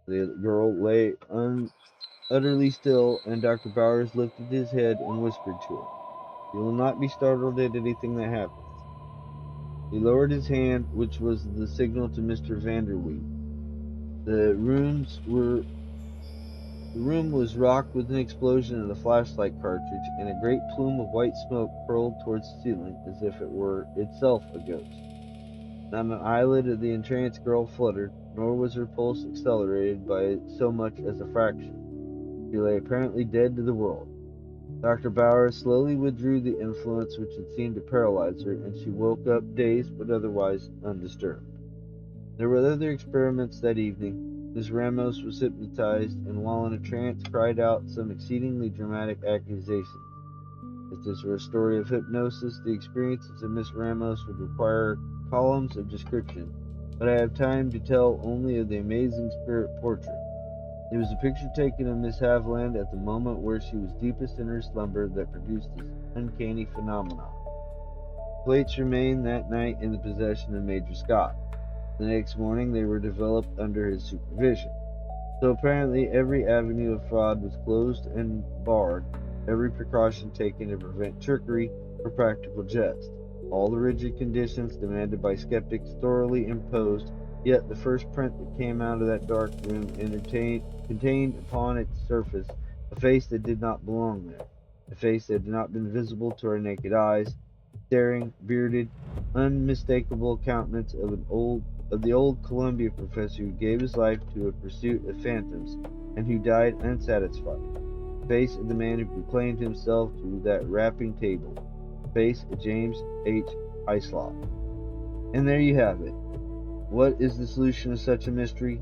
The girl lay utterly still, and Dr. Bowers lifted his head and whispered to her, "You will not be startled at anything that happens." He lowered his hand, which was the signal to Mr. Vanderweed. The room was rocked with an explosion of the flashlight cartridge, and a great plume of white smoke curled towards the ceiling, as if it were itself a ghost. Not an eyelid of the entranced girl fluttered, nor was her pulse accelerated by so much as a fraction. She lay apparently dead to the world. Dr. Bowers slowly withdrew the influence which had seemed to paralyze her, and she woke up dazed but otherwise undisturbed. There were other experiments that evening. Miss Ramos was hypnotized, and while in a trance cried out some exceedingly dramatic accusations. If this were a story of hypnosis, the experiences of Miss Ramos would require columns of description, but I have time to tell only of the amazing spirit portrait. It was a picture taken of Miss Haviland at the moment where she was deepest in her slumber that produced this uncanny phenomenon. The plates remained that night in the possession of Major Scott. The next morning they were developed under his supervision. So apparently every avenue of fraud was closed and barred, every precaution taken to prevent trickery or practical jest. All the rigid conditions demanded by skeptics thoroughly imposed, yet the first print that came out of that dark room contained upon its surface a face that did not belong there, a face that had not been visible to our naked eyes, staring, bearded, unmistakable countenance of the old Columbia professor who gave his life to a pursuit of phantoms and who died unsatisfied. The face of the man who proclaimed himself to that rapping table. The face of James H. Hyslop. And there you have it. What is the solution of such a mystery?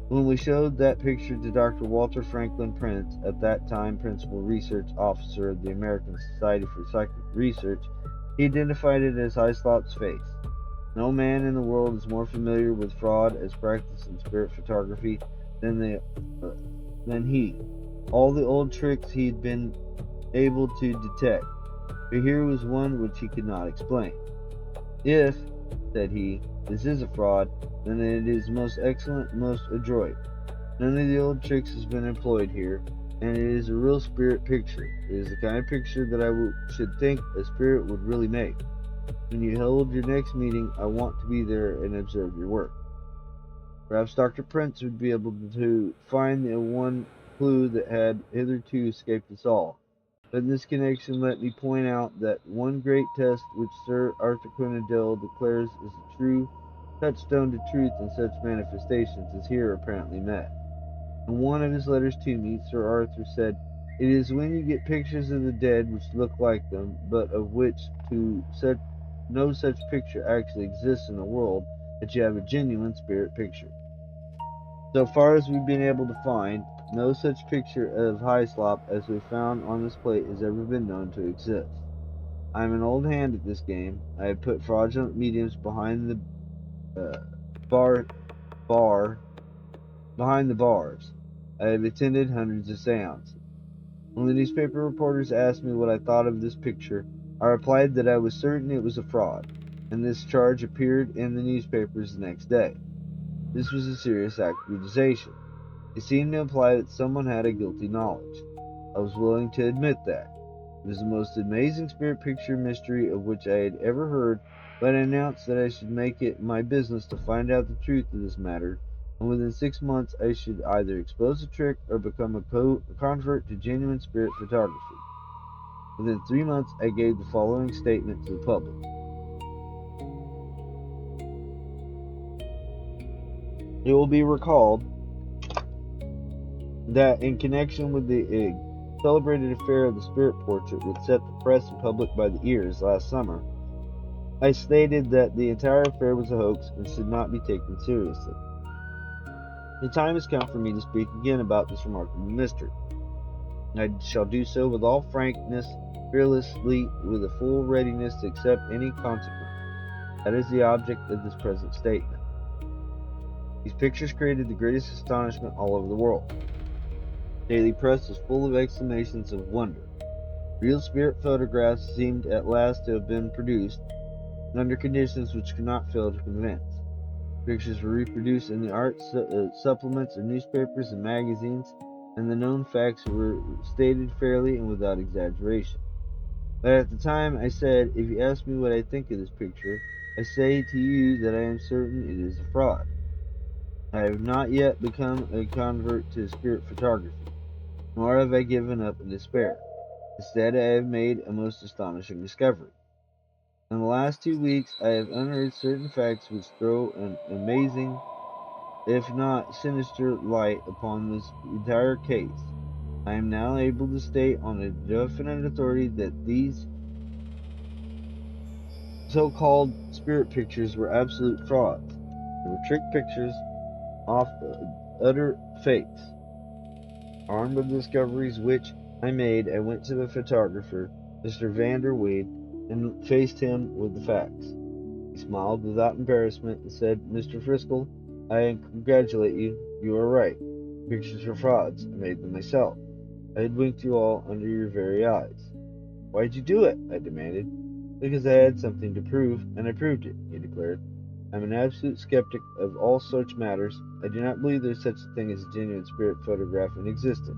When we showed that picture to Dr. Walter Franklin Prince, at that time Principal Research Officer of the American Society for Psychic Research, he identified it as Hyslop's face. No man in the world is more familiar with fraud as practiced in spirit photography than he. All the old tricks he'd been able to detect, but here was one which he could not explain. If, said he, this is a fraud, then it is most excellent, most adroit. None of the old tricks has been employed here, and it is a real spirit picture. It is the kind of picture that I should think a spirit would really make. When you hold your next meeting, I want to be there and observe your work. Perhaps Dr. Prince would be able to find the one clue that had hitherto escaped us all. But in this connection, let me point out that one great test which Sir Arthur Conan Doyle declares is a true touchstone to truth in such manifestations is here apparently met. In one of his letters to me, Sir Arthur said, "It is when you get pictures of the dead which look like them, but of which no such picture actually exists in the world, that you have a genuine spirit picture." So far as we've been able to find, no such picture of Hyslop as we found on this plate has ever been known to exist. I am an old hand at this game. I have put fraudulent mediums behind the bar behind the bars. I have attended hundreds of seances. When the newspaper reporters asked me what I thought of this picture, I replied that I was certain it was a fraud, and this charge appeared in the newspapers the next day. This was a serious accusation. It seemed to imply that someone had a guilty knowledge. I was willing to admit that. It was the most amazing spirit picture mystery of which I had ever heard, but I announced that I should make it my business to find out the truth of this matter, and within 6 months I should either expose the trick or become a convert to genuine spirit photography. Within 3 months I gave the following statement to the public. It will be recalled that in connection with the celebrated affair of the spirit portrait which set the press and public by the ears last summer, I stated that the entire affair was a hoax and should not be taken seriously. The time has come for me to speak again about this remarkable mystery. I shall do so with all frankness, fearlessly, with a full readiness to accept any consequence. That is the object of this present statement. These pictures created the greatest astonishment all over the world. The daily press was full of exclamations of wonder. Real spirit photographs seemed at last to have been produced, under conditions which could not fail to convince. Pictures were reproduced in the art supplements of newspapers and magazines, and the known facts were stated fairly and without exaggeration. But at the time I said, if you ask me what I think of this picture, I say to you that I am certain it is a fraud. I have not yet become a convert to spirit photography, nor have I given up in despair. Instead, I have made a most astonishing discovery. In the last 2 weeks, I have unearthed certain facts which throw an amazing, if not sinister, light upon this entire case. I am now able to state on a definite authority that these so-called spirit pictures were absolute frauds. They were trick pictures, utter fakes. Armed with the discoveries which I made, I went to the photographer, Mr. Vanderweide, and faced him with the facts. He smiled without embarrassment and said, "Mr. Friskel, I congratulate you. You are right. The pictures are frauds. I made them myself. I hoodwinked you all under your very eyes." "Why'd you do it?" I demanded. "Because I had something to prove, and I proved it," he declared. "I'm an absolute skeptic of all such matters. I do not believe there is such a thing as a genuine spirit photograph in existence.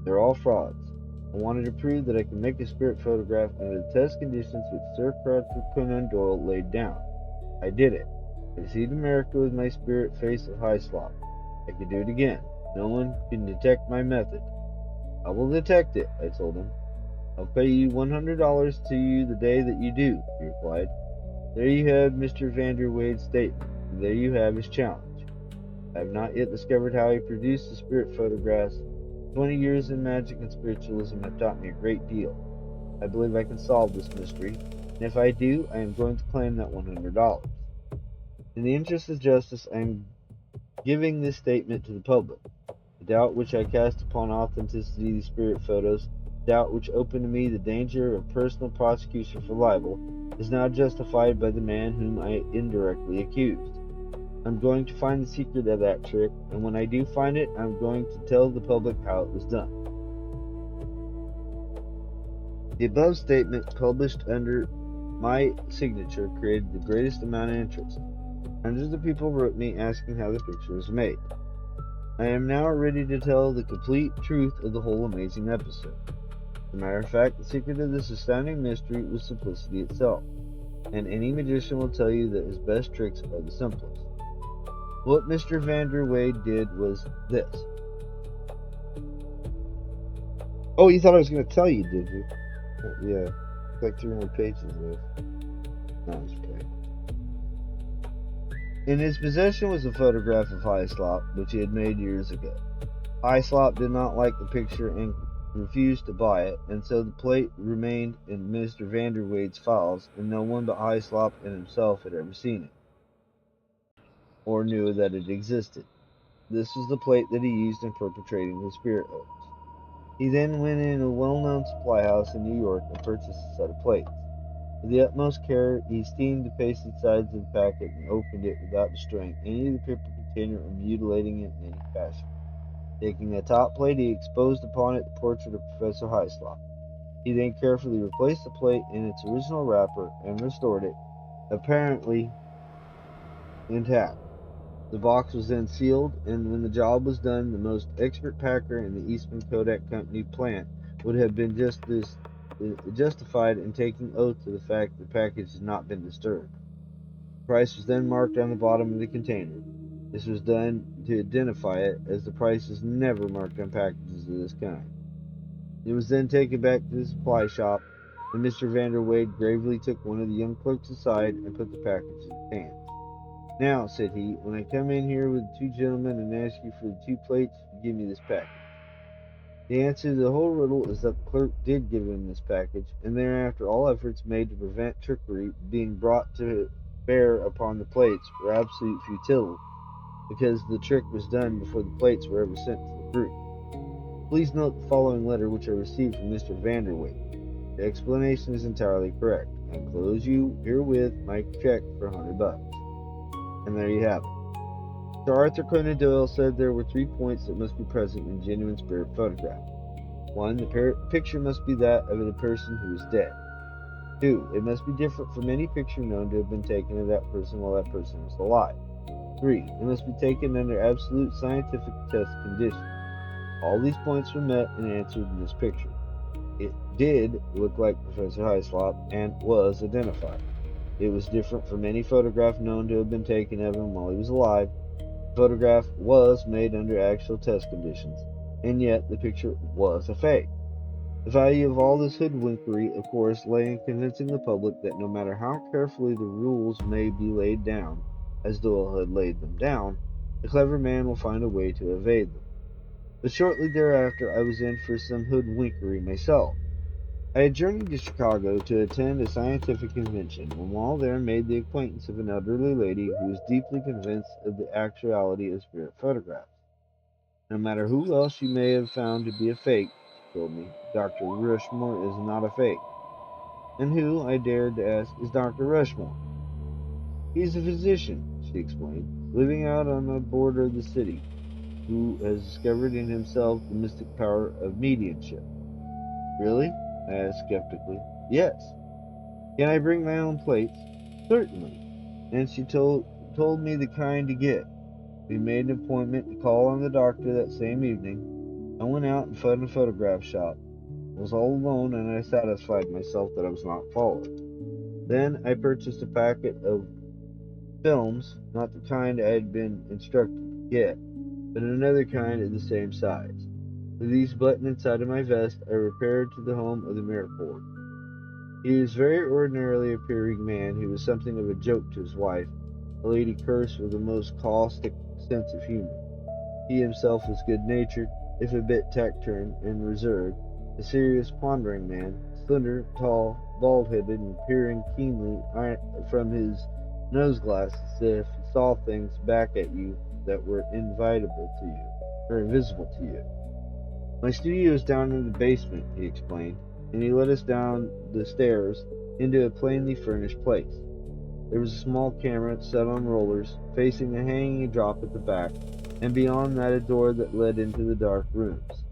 They're all frauds. I wanted to prove that I could make a spirit photograph under the test conditions which Sir Arthur Conan Doyle laid down. I did it. I deceived America with my spirit face of Hyslop. I could do it again. No one can detect my method." "I will detect it," I told him. "I'll pay you $100 to you the day that you do," he replied. There you have Mr. Vanderweide's statement, and there you have his challenge. I have not yet discovered how he produced the spirit photographs. 20 years in magic and spiritualism have taught me a great deal. I believe I can solve this mystery, and if I do, I am going to claim that $100. In the interest of justice, I am giving this statement to the public. The doubt which I cast upon authenticity of these spirit photos, doubt which opened to me the danger of personal prosecution for libel, is now justified by the man whom I indirectly accused. I'm going to find the secret of that trick, and when I do find it, I'm going to tell the public how it was done. The above statement, published under my signature, created the greatest amount of interest. Hundreds of people wrote me asking how the picture was made. I am now ready to tell the complete truth of the whole amazing episode. As a matter of fact, the secret of this astounding mystery was simplicity itself, and any magician will tell you that his best tricks are the simplest. What Mr. Vander Wade did was this. Oh, you thought I was going to tell you, did you? Yeah, it's like 3 more pages left. No, I'm just kidding. In his possession was a photograph of Hyslop, which he had made years ago. Hyslop did not like the picture and refused to buy it, and so the plate remained in Mr. Vander Wade's files, and no one but Hyslop and himself had ever seen it, or knew that it existed. This was the plate that he used in perpetrating the spirit hoax. He then went in a well-known supply house in New York and purchased a set of plates. With the utmost care, he steamed the pasted sides of the packet and opened it without destroying any of the paper container or mutilating it in any fashion. Taking the top plate, he exposed upon it the portrait of Professor Hyslop. He then carefully replaced the plate in its original wrapper and restored it, apparently intact. The box was then sealed, and when the job was done, the most expert packer in the Eastman Kodak Company plant would have been justified in taking oath to the fact that the package had not been disturbed. The price was then marked on the bottom of the container. This was done to identify it, as the price is never marked on packages of this kind. It was then taken back to the supply shop, and Mr. Vander Wade gravely took one of the young clerks aside and put the package in his hands. Now, said he, when I come in here with the 2 gentlemen and ask you for the 2 plates, you give me this package. The answer to the whole riddle is that the clerk did give him this package, and thereafter all efforts made to prevent trickery being brought to bear upon the plates were absolute futile, because the trick was done before the plates were ever sent to the group. Please note the following letter which I received from Mr. Vander Wade. The explanation is entirely correct. I enclose you herewith my check for $100. And there you have it. Sir Arthur Conan Doyle said there were 3 points that must be present in a genuine spirit photograph. 1. The picture must be that of a person who is dead. 2. It must be different from any picture known to have been taken of that person while that person was alive. 3. It must be taken under absolute scientific test conditions. All these points were met and answered in this picture. It did look like Professor Hyslop and was identified. It was different from any photograph known to have been taken of him while he was alive. The photograph was made under actual test conditions, and yet the picture was a fake. The value of all this hoodwinkery, of course, lay in convincing the public that no matter how carefully the rules may be laid down, as Doyle had laid them down, the clever man will find a way to evade them. But shortly thereafter I was in for some hoodwinkery myself. I had journeyed to Chicago to attend a scientific convention, and while there made the acquaintance of an elderly lady who was deeply convinced of the actuality of spirit photographs. No matter who else you may have found to be a fake, she told me, Dr. Rushmore is not a fake. And who, I dared to ask, is Dr. Rushmore? He's a physician, she explained, living out on the border of the city, who has discovered in himself the mystic power of mediumship. Really? I asked skeptically. Yes. Can I bring my own plates? Certainly. And she told me the kind to get. We made an appointment to call on the doctor that same evening. I went out and found a photograph shop. I was all alone, and I satisfied myself that I was not followed. Then I purchased a packet of films, not the kind I had been instructed to get, but another kind of the same size. With these buttoned inside of my vest, I repaired to the home of the miracle. He was a very ordinarily appearing man who was something of a joke to his wife, a lady cursed with a most caustic sense of humor. He himself was good-natured, if a bit taciturn and reserved, a serious, pondering man, slender, tall, bald-headed, and peering keenly from his nose glass as if he saw things back at you that were invisible to you, or invisible to you. My studio is down in the basement, he explained, and he led us down the stairs into a plainly furnished place. There was a small camera set on rollers, facing a hanging drop at the back, and beyond that a door that led into the dark rooms.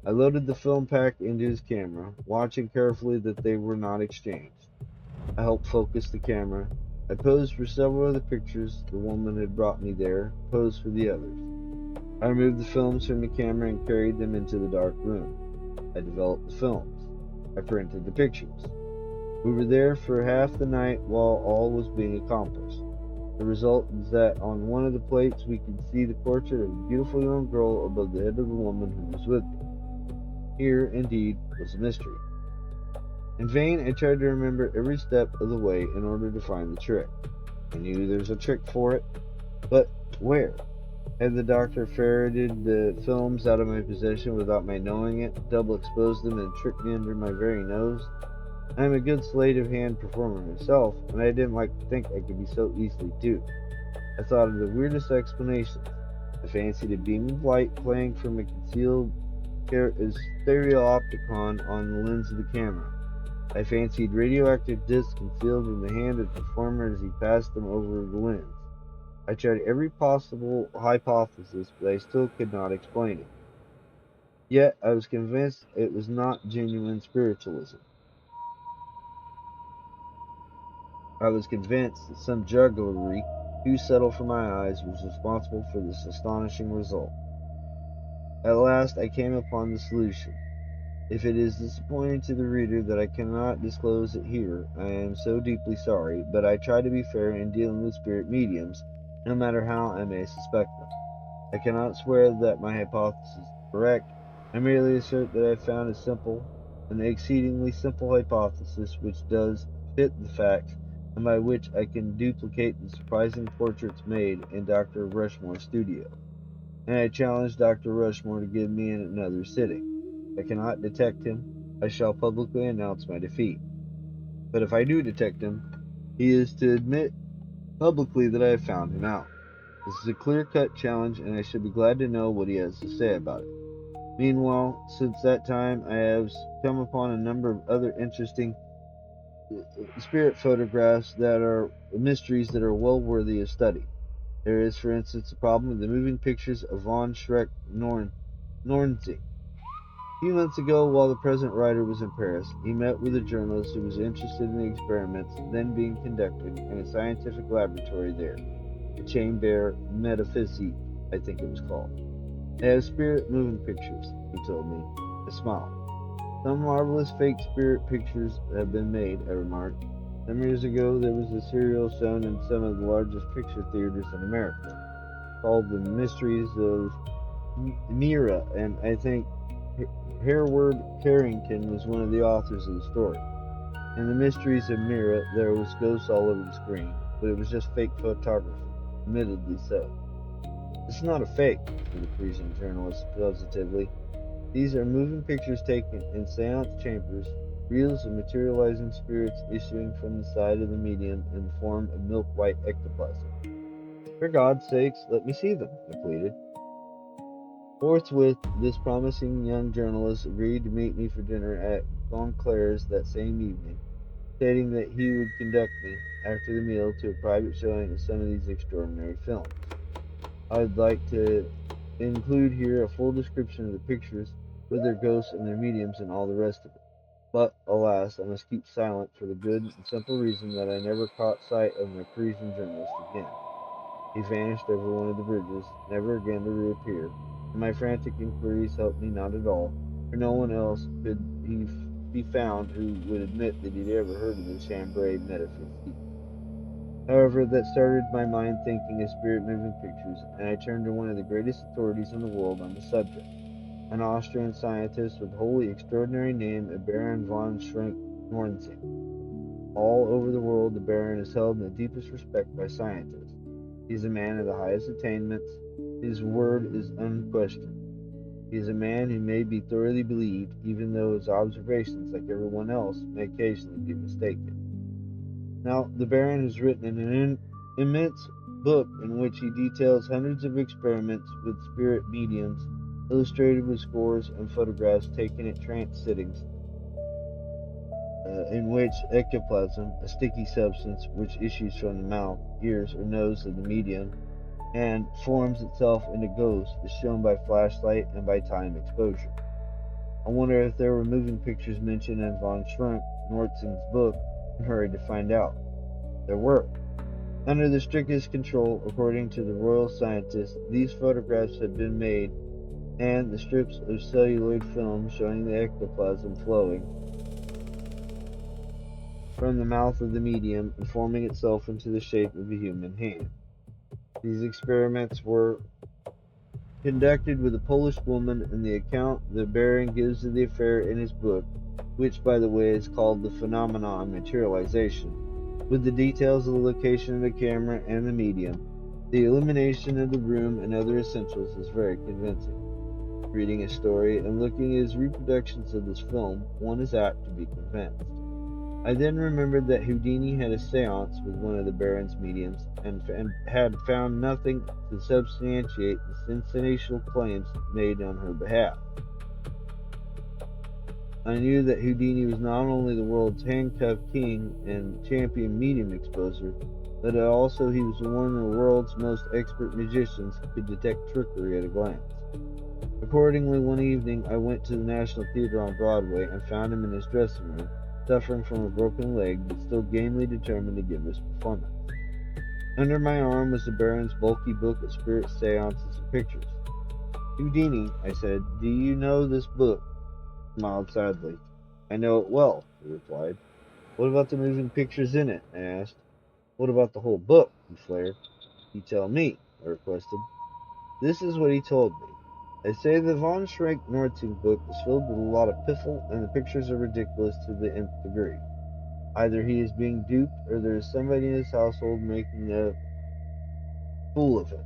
I loaded the film pack into his camera, watching carefully that they were not exchanged. I helped focus the camera. I posed for several of the pictures the woman had brought me there, posed for the others. I removed the films from the camera and carried them into the dark room. I developed the films. I printed the pictures. We were there for half the night while all was being accomplished. The result is that on one of the plates we could see the portrait of a beautiful young girl above the head of the woman who was with me. Here, indeed, was a mystery. In vain I tried to remember every step of the way in order to find the trick. I knew there was a trick for it, but where? Had the doctor ferreted the films out of my possession without my knowing it, double exposed them, and tricked me under my very nose? I am a good sleight of hand performer myself, and I didn't like to think I could be so easily duped. I thought of the weirdest explanations. I fancied a beam of light playing from a concealed stereopticon on the lens of the camera. I fancied radioactive discs concealed in the hand of the performer as he passed them over the lens. I tried every possible hypothesis, but I still could not explain it. Yet I was convinced it was not genuine spiritualism. I was convinced that some jugglery too subtle for my eyes was responsible for this astonishing result. At last I came upon the solution. If it is disappointing to the reader that I cannot disclose it here, I am so deeply sorry, but I try to be fair in dealing with spirit mediums, no matter how I may suspect them. I cannot swear that my hypothesis is correct. I merely assert that I have found a simple, an exceedingly simple hypothesis which does fit the facts, and by which I can duplicate the surprising portraits made in Dr. Rushmore's studio. And I challenge Dr. Rushmore to give me another sitting. If I cannot detect him, I shall publicly announce my defeat. But if I do detect him, he is to admit publicly that I have found him out. This is a clear-cut challenge, and I should be glad to know what he has to say about it. Meanwhile, since that time, I have come upon a number of other interesting spirit photographs that are mysteries that are well worthy of study. There is, for instance, the problem of the moving pictures of von Schreck Nornsing. A few months ago, while the present writer was in Paris, he met with a journalist who was interested in the experiments then being conducted in a scientific laboratory there, the Chamber Metaphysique, I think it was called. They have spirit moving pictures, he told me. I smiled. Some marvelous fake spirit pictures have been made, I remarked. Some years ago, there was a serial shown in some of the largest picture theaters in America, called The Mysteries of Mira, and I think Hereward Carrington was one of the authors of the story. In The Mysteries of Mira, there was ghosts all over the screen, but it was just fake photography, admittedly so. It's not a fake, said the Parisian journalist positively. These are moving pictures taken in seance chambers, reels of materializing spirits issuing from the side of the medium in the form of milk-white ectoplasm. For God's sakes, let me see them, I pleaded. Forthwith, this promising young journalist agreed to meet me for dinner at Gonclair's that same evening, stating that he would conduct me, after the meal, to a private showing of some of these extraordinary films. I would like to include here a full description of the pictures, with their ghosts and their mediums and all the rest of it. But, alas, I must keep silent for the good and simple reason that I never caught sight of my Parisian journalist again. He vanished over one of the bridges, never again to reappear, and my frantic inquiries helped me not at all, for no one else could he be found who would admit that he'd ever heard of the Chambray Metaphysique. However, that started my mind thinking of spirit moving pictures, and I turned to one of the greatest authorities in the world on the subject, an Austrian scientist with the wholly extraordinary name of Baron von Schrenck Norzing. All over the world, the Baron is held in the deepest respect by scientists. He is a man of the highest attainments. His word is unquestioned. He is a man who may be thoroughly believed, even though his observations, like everyone else, may occasionally be mistaken. Now, the Baron has written an immense book in which he details hundreds of experiments with spirit mediums, illustrated with scores and photographs taken at trance sittings, in which ectoplasm, a sticky substance which issues from the mouth, ears, or nose of the medium and forms itself into ghosts, is shown by flashlight and by time exposure. I wonder if there were moving pictures mentioned in von Schrenck-Notzing's book, and hurried to find out. There were. Under the strictest control, according to the royal scientists, these photographs had been made, and the strips of celluloid film showing the ectoplasm flowing from the mouth of the medium and forming itself into the shape of a human hand. These experiments were conducted with a Polish woman, and the account the Baron gives of the affair in his book, which, by the way, is called The Phenomena of Materialization, with the details of the location of the camera and the medium, the illumination of the room, and other essentials, is very convincing. Reading his story and looking at his reproductions of this film, one is apt to be convinced. I then remembered that Houdini had a seance with one of the Baron's mediums, and had found nothing to substantiate the sensational claims made on her behalf. I knew that Houdini was not only the world's handcuffed king and champion medium exposer, but also he was one of the world's most expert magicians who could detect trickery at a glance. Accordingly, one evening I went to the National Theatre on Broadway and found him in his dressing room, suffering from a broken leg, but still gamely determined to give his performance. Under my arm was the Baron's bulky book of spirit seances and pictures. Houdini, I said, do you know this book? He smiled sadly. I know it well, he replied. What about the moving pictures in it? I asked. What about the whole book? He flared. You tell me, I requested. This is what he told me. They say the von Schrenck-Notzing book is filled with a lot of piffle, and the pictures are ridiculous to the nth degree. Either he is being duped, or there is somebody in his household making a fool of him.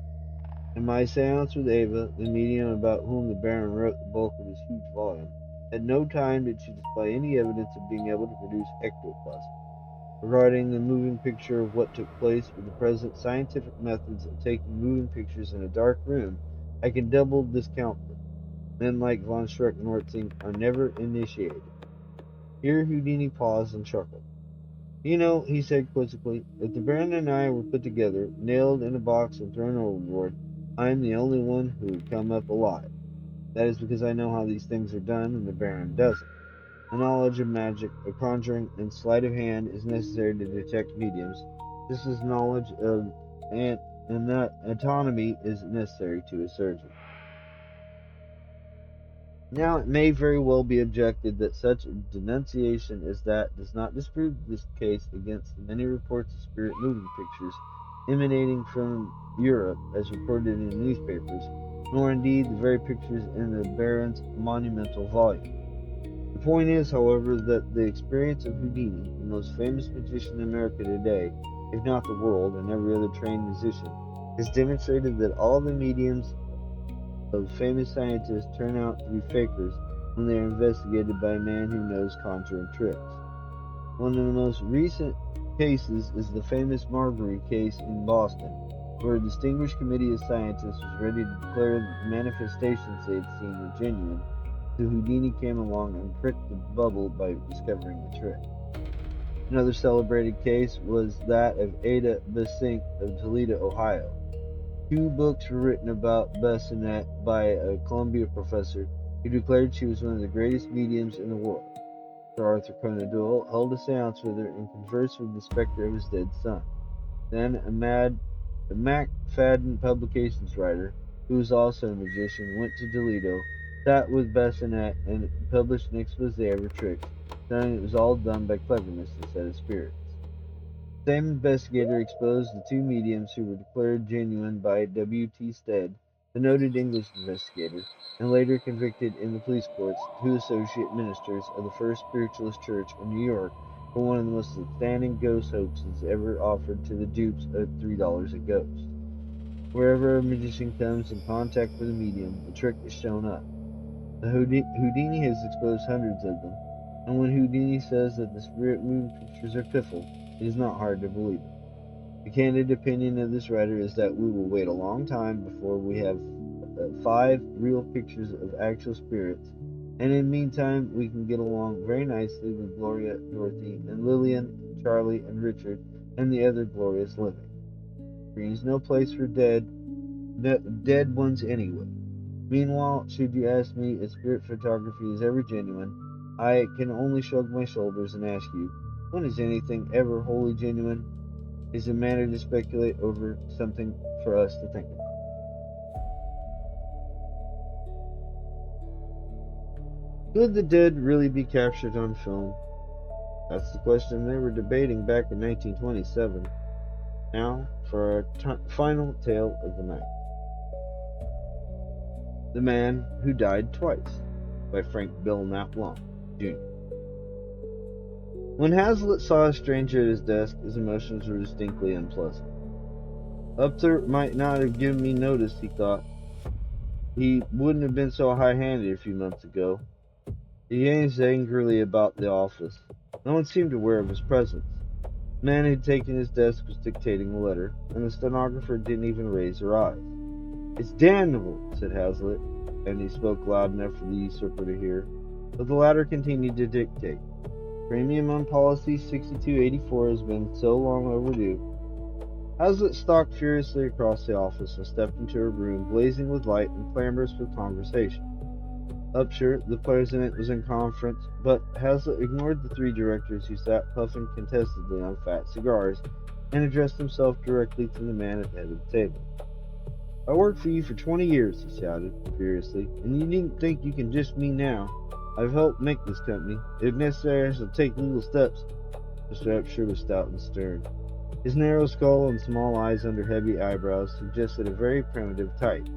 In my seance with Ava, the medium about whom the Baron wrote the bulk of his huge volume, at no time did she display any evidence of being able to produce ectoplasm. Regarding the moving picture of what took place with the present scientific methods of taking moving pictures in a dark room, I can double discount them. Men like von Schrenck-Notzing are never initiated. Here Houdini paused and chuckled. You know, he said quizzically, if the Baron and I were put together, nailed in a box and thrown overboard, I am the only one who would come up alive. That is because I know how these things are done, and the Baron doesn't. A knowledge of magic, of conjuring, and sleight of hand is necessary to detect mediums, just as knowledge of anatomy is necessary to a surgeon. Now, it may very well be objected that such a denunciation as that does not disprove this case against the many reports of spirit moving pictures emanating from Europe as reported in the newspapers, nor indeed the very pictures in the Baron's monumental volume. The point is, however, that the experience of Houdini, the most famous magician in America today, if not the world, and every other trained musician, has demonstrated that all the mediums of famous scientists turn out to be fakers when they are investigated by a man who knows conjuring tricks. One of the most recent cases is the famous Marbury case in Boston, where a distinguished committee of scientists was ready to declare that the manifestations they had seen were genuine, so Houdini came along and pricked the bubble by discovering the trick. Another celebrated case was that of Ada Besink of Toledo, Ohio. 2 books were written about Bessinette by a Columbia professor who declared she was one of the greatest mediums in the world. Sir Arthur Conan Doyle held a seance with her and conversed with the specter of his dead son. Then a MacFadden Publications writer, who was also a magician, went to Toledo, sat with Bessinette, and published an expose of her tricks, saying it was all done by cleverness instead of spirits. The same investigator exposed the 2 mediums who were declared genuine by W. T. Stead, the noted English investigator, and later convicted in the police courts, 2 associate ministers of the First Spiritualist Church in New York for one of the most outstanding ghost hoaxes ever offered to the dupes at $3 a ghost. Wherever a magician comes in contact with a medium, the trick is shown up. Houdini has exposed hundreds of them, and when Houdini says that the spirit moving pictures are piffle, It is not hard to believe it. The candid opinion of this writer is that we will wait a long time before we have 5 real pictures of actual spirits, and in the meantime we can get along very nicely with Gloria, Dorothy, and Lillian, Charlie, and Richard, and the other glorious living. Green's no place for dead ones anyway. Meanwhile, should you ask me if spirit photography is ever genuine, I can only shrug my shoulders and ask you, when is anything ever wholly genuine? Is a matter to speculate over, something for us to think about. Could the dead really be captured on film? That's the question they were debating back in 1927. Now, for our final tale of the night. The Man Who Died Twice by Frank Belknap Jr. When Hazlitt saw a stranger at his desk, his emotions were distinctly unpleasant. Upthorpe might not have given me notice, he thought. He wouldn't have been so high-handed a few months ago. He gazed angrily about the office. No one seemed aware of his presence. The man who had taken his desk was dictating a letter, and the stenographer didn't even raise her eyes. "It's damnable," said Hazlitt, and he spoke loud enough for the usurper to hear. But the latter continued to dictate. "Premium on policy 6284 has been so long overdue." Hazlitt stalked furiously across the office and stepped into a room blazing with light and clamorous with conversation. Upshur, the president, was in conference, but Hazlitt ignored the 3 directors who sat puffing contentedly on fat cigars and addressed himself directly to the man at the head of the table. "I worked for you for 20 years, he shouted furiously, "and you needn't think you can dish me now. I've helped make this company. If necessary, I shall take legal steps." Mr. Upshur was stout and stern. His narrow skull and small eyes under heavy eyebrows suggested a very primitive type.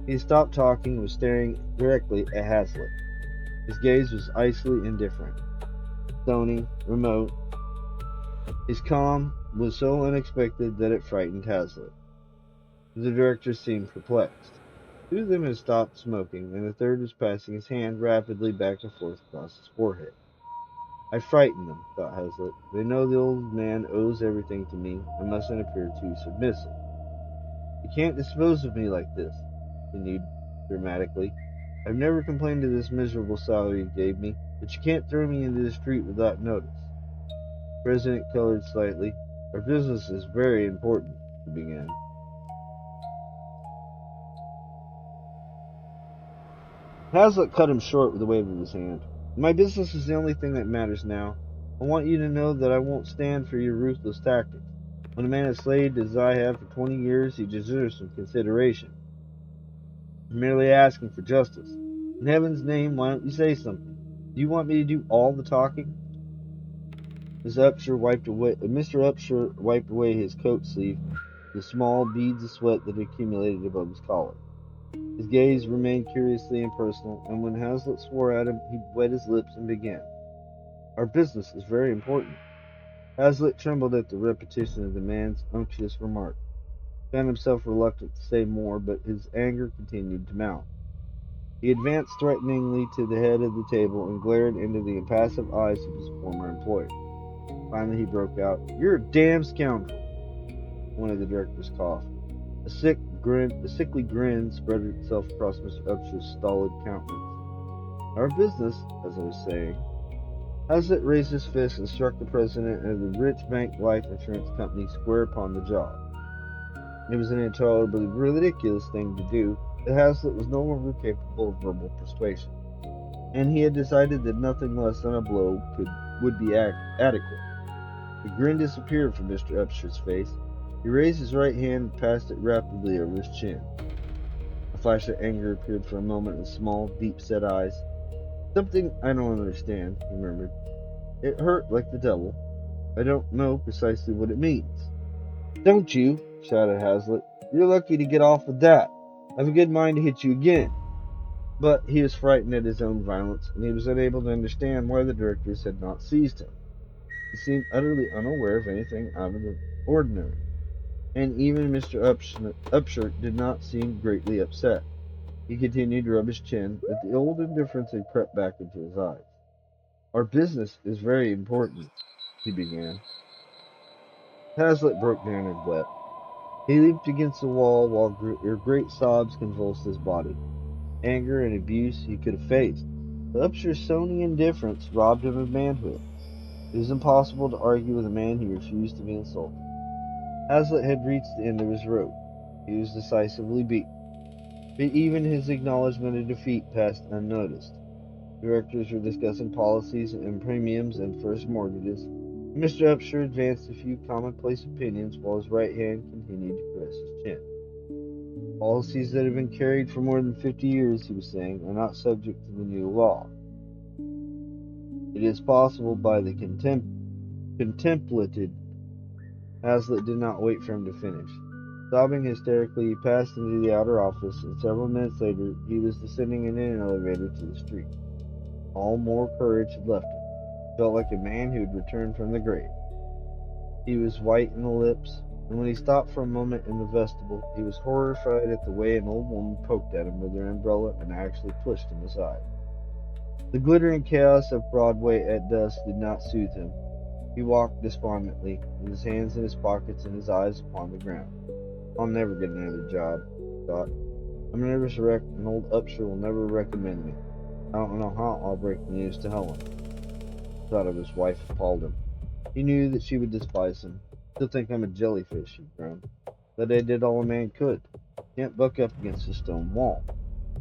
He stopped talking and was staring directly at Hazlitt. His gaze was icily indifferent, stony, remote. His calm was so unexpected that it frightened Hazlitt. The director seemed perplexed. 2 of them had stopped smoking, and the third was passing his hand rapidly back and forth across his forehead. "I frighten them," thought Hazlitt. "They know the old man owes everything to me. I mustn't appear too submissive. You can't dispose of me like this," he continued dramatically. "I've never complained of this miserable salary you gave me, but you can't throw me into the street without notice." The president colored slightly. "Our business is very important," he began. Hazlitt cut him short with a wave of his hand. "My business is the only thing that matters now. I want you to know that I won't stand for your ruthless tactics. When a man has slaved as I have for 20 years, he deserves some consideration. I'm merely asking for justice. In heaven's name, why don't you say something? Do you want me to do all the talking?" Mr. Upshur wiped away his coat sleeve, the small beads of sweat that accumulated above his collar. His gaze remained curiously impersonal, and when Hazlitt swore at him, he wet his lips and began. "Our business is very important." Hazlitt trembled at the repetition of the man's unctuous remark. He found himself reluctant to say more, but his anger continued to mount. He advanced threateningly to the head of the table and glared into the impassive eyes of his former employer. Finally he broke out, "You're a damn scoundrel." One of the directors coughed. A sickly grin spread itself across Mr. Upshur's stolid countenance. "Our business, as I was saying." Hazlitt raised his fist and struck the president of the Rich Bank Life Insurance Company square upon the jaw. It was an intolerably ridiculous thing to do, but Hazlitt was no longer capable of verbal persuasion, and he had decided that nothing less than a blow would be adequate. The grin disappeared from Mr. Upshur's face. He raised his right hand and passed it rapidly over his chin. A flash of anger appeared for a moment in small, deep-set eyes. "Something I don't understand," he murmured. "It hurt like the devil. I don't know precisely what it means." "Don't you?" shouted Hazlitt. "You're lucky to get off with that. I've a good mind to hit you again." But he was frightened at his own violence, and he was unable to understand why the directors had not seized him. He seemed utterly unaware of anything out of the ordinary, and even Mr. Upshur did not seem greatly upset. He continued to rub his chin, but the old indifference had crept back into his eyes. "Our business is very important," he began. Hazlitt broke down and wept. He leaped against the wall while great sobs convulsed his body. Anger and abuse he could have faced. But Upsher's stony indifference robbed him of manhood. It was impossible to argue with a man who refused to be insulted. Hazlitt had reached the end of his rope. He was decisively beaten. But even his acknowledgment of defeat passed unnoticed. Directors were discussing policies and premiums and first mortgages. Mr. Upshur advanced a few commonplace opinions while his right hand continued to caress his chin. Policies that have been carried for more than 50 years, he was saying, are not subject to the new law. It is possible by the contemplated. Hazlitt did not wait for him to finish. Sobbing hysterically, he passed into the outer office, and several minutes later he was descending in an elevator to the street. All more courage had left him. He felt like a man who had returned from the grave. He was white in the lips, and when he stopped for a moment in the vestibule, he was horrified at the way an old woman poked at him with her umbrella and actually pushed him aside. The glittering chaos of Broadway at dusk did not soothe him. He walked despondently, with his hands in his pockets and his eyes upon the ground. I'll never get another job, he thought. I'm a nervous wreck, and old Upshur will never recommend me. I don't know how I'll break the news to Helen. The thought of his wife appalled him. He knew that she would despise him. She'll think I'm a jellyfish, he groaned. But I did all a man could. Can't buck up against a stone wall.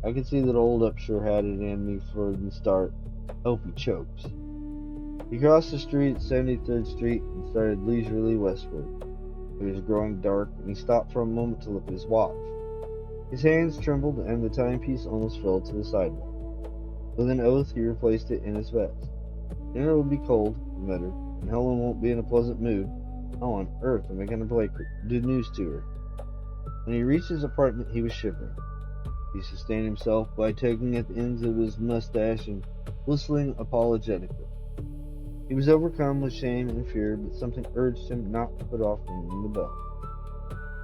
I could see that old Upshur had it in me for the start. Hope he chokes. He crossed the street at 73rd Street and started leisurely westward. It was growing dark, and he stopped for a moment to look at his watch. His hands trembled, and the timepiece almost fell to the sidewalk. With an oath, he replaced it in his vest. Dinner will be cold, he muttered, and Helen won't be in a pleasant mood. How on earth am I going to break the news to her? When he reached his apartment, he was shivering. He sustained himself by tugging at the ends of his mustache and whistling apologetically. He was overcome with shame and fear, but something urged him not to put off ringing the bell.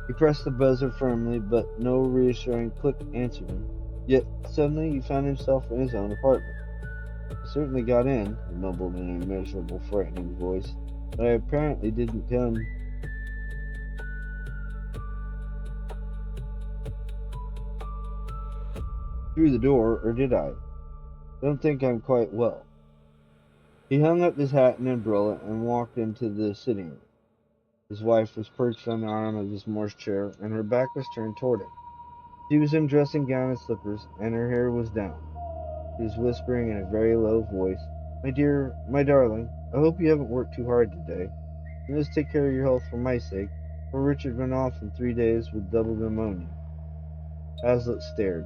He pressed the buzzer firmly, but no reassuring click answered him. Yet suddenly he found himself in his own apartment. I certainly got in, he mumbled in an immeasurable, frightening voice, but I apparently didn't come through the door, or did I? Don't think I'm quite well. He hung up his hat and umbrella and walked into the sitting room. His wife was perched on the arm of his Morse chair, and her back was turned toward him. She was in dressing gown and slippers, and her hair was down. She was whispering in a very low voice, My dear, my darling, I hope you haven't worked too hard today. You must take care of your health for my sake, for Richard went off in 3 days with double pneumonia. Hazlitt stared.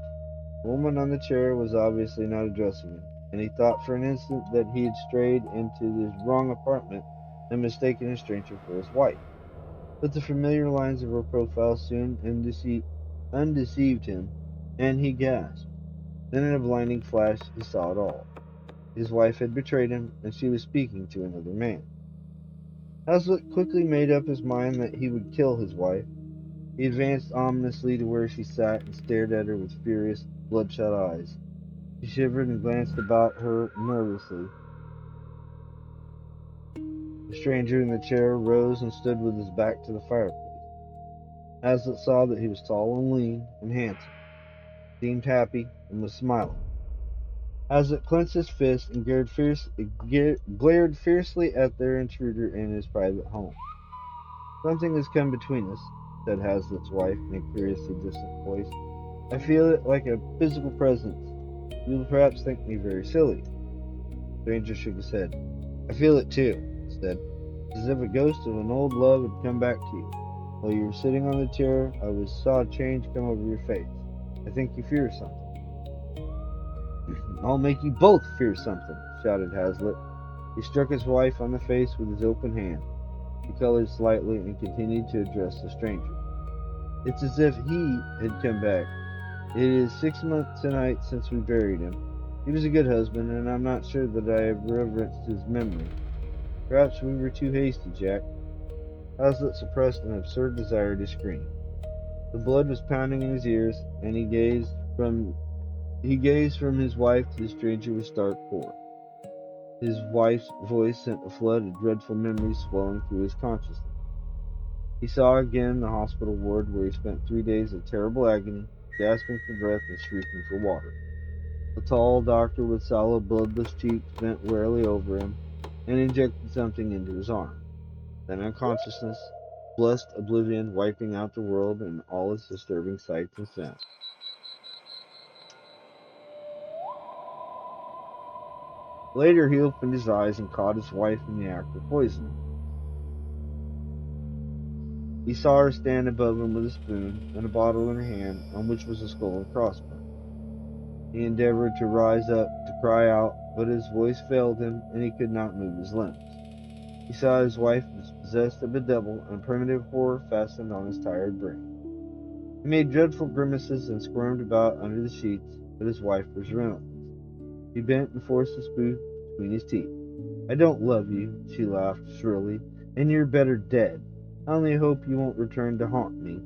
The woman on the chair was obviously not addressing him, and he thought for an instant that he had strayed into the wrong apartment and mistaken a stranger for his wife. But the familiar lines of her profile soon undeceived him, and he gasped. Then in a blinding flash he saw it all. His wife had betrayed him, and she was speaking to another man. Hazlitt quickly made up his mind that he would kill his wife. He advanced ominously to where she sat and stared at her with furious, bloodshot eyes. She shivered and glanced about her nervously. The stranger in the chair rose and stood with his back to the fireplace. Hazlitt saw that he was tall and lean and handsome, seemed happy, and was smiling. Hazlitt clenched his fist and glared fiercely at their intruder in his private home. Something has come between us, said Hazlitt's wife in a curiously distant voice. I feel it like a physical presence. You will perhaps think me very silly. The stranger shook his head. I feel it too, he said, as if a ghost of an old love had come back to you. While you were sitting on the chair, I saw a change come over your face. I think you fear something. I'll make you both fear something, shouted Hazlitt. He struck his wife on the face with his open hand. She colored slightly and continued to address the stranger. It's as if he had come back. It is 6 months tonight since we buried him. He was a good husband, and I'm not sure that I have reverenced his memory. Perhaps we were too hasty, Jack. Hazlitt suppressed an absurd desire to scream. The blood was pounding in his ears, and he gazed from his wife to the stranger with stark horror. His wife's voice sent a flood of dreadful memories swelling through his consciousness. He saw again the hospital ward where he spent 3 days of terrible agony, gasping for breath and shrieking for water. The tall doctor with sallow, bloodless cheeks bent warily over him and injected something into his arm. Then unconsciousness, blessed oblivion wiping out the world and all its disturbing sights and sounds. Later he opened his eyes and caught his wife in the act of poisoning. He saw her stand above him with a spoon and a bottle in her hand on which was a skull and crossbones. He endeavored to rise up, to cry out, but his voice failed him and he could not move his limbs. He saw his wife was possessed of a devil and primitive horror fastened on his tired brain. He made dreadful grimaces and squirmed about under the sheets, but his wife was relentless. She bent and forced the spoon between his teeth. "I don't love you," she laughed shrilly, "and you're better dead. I only hope you won't return to haunt me."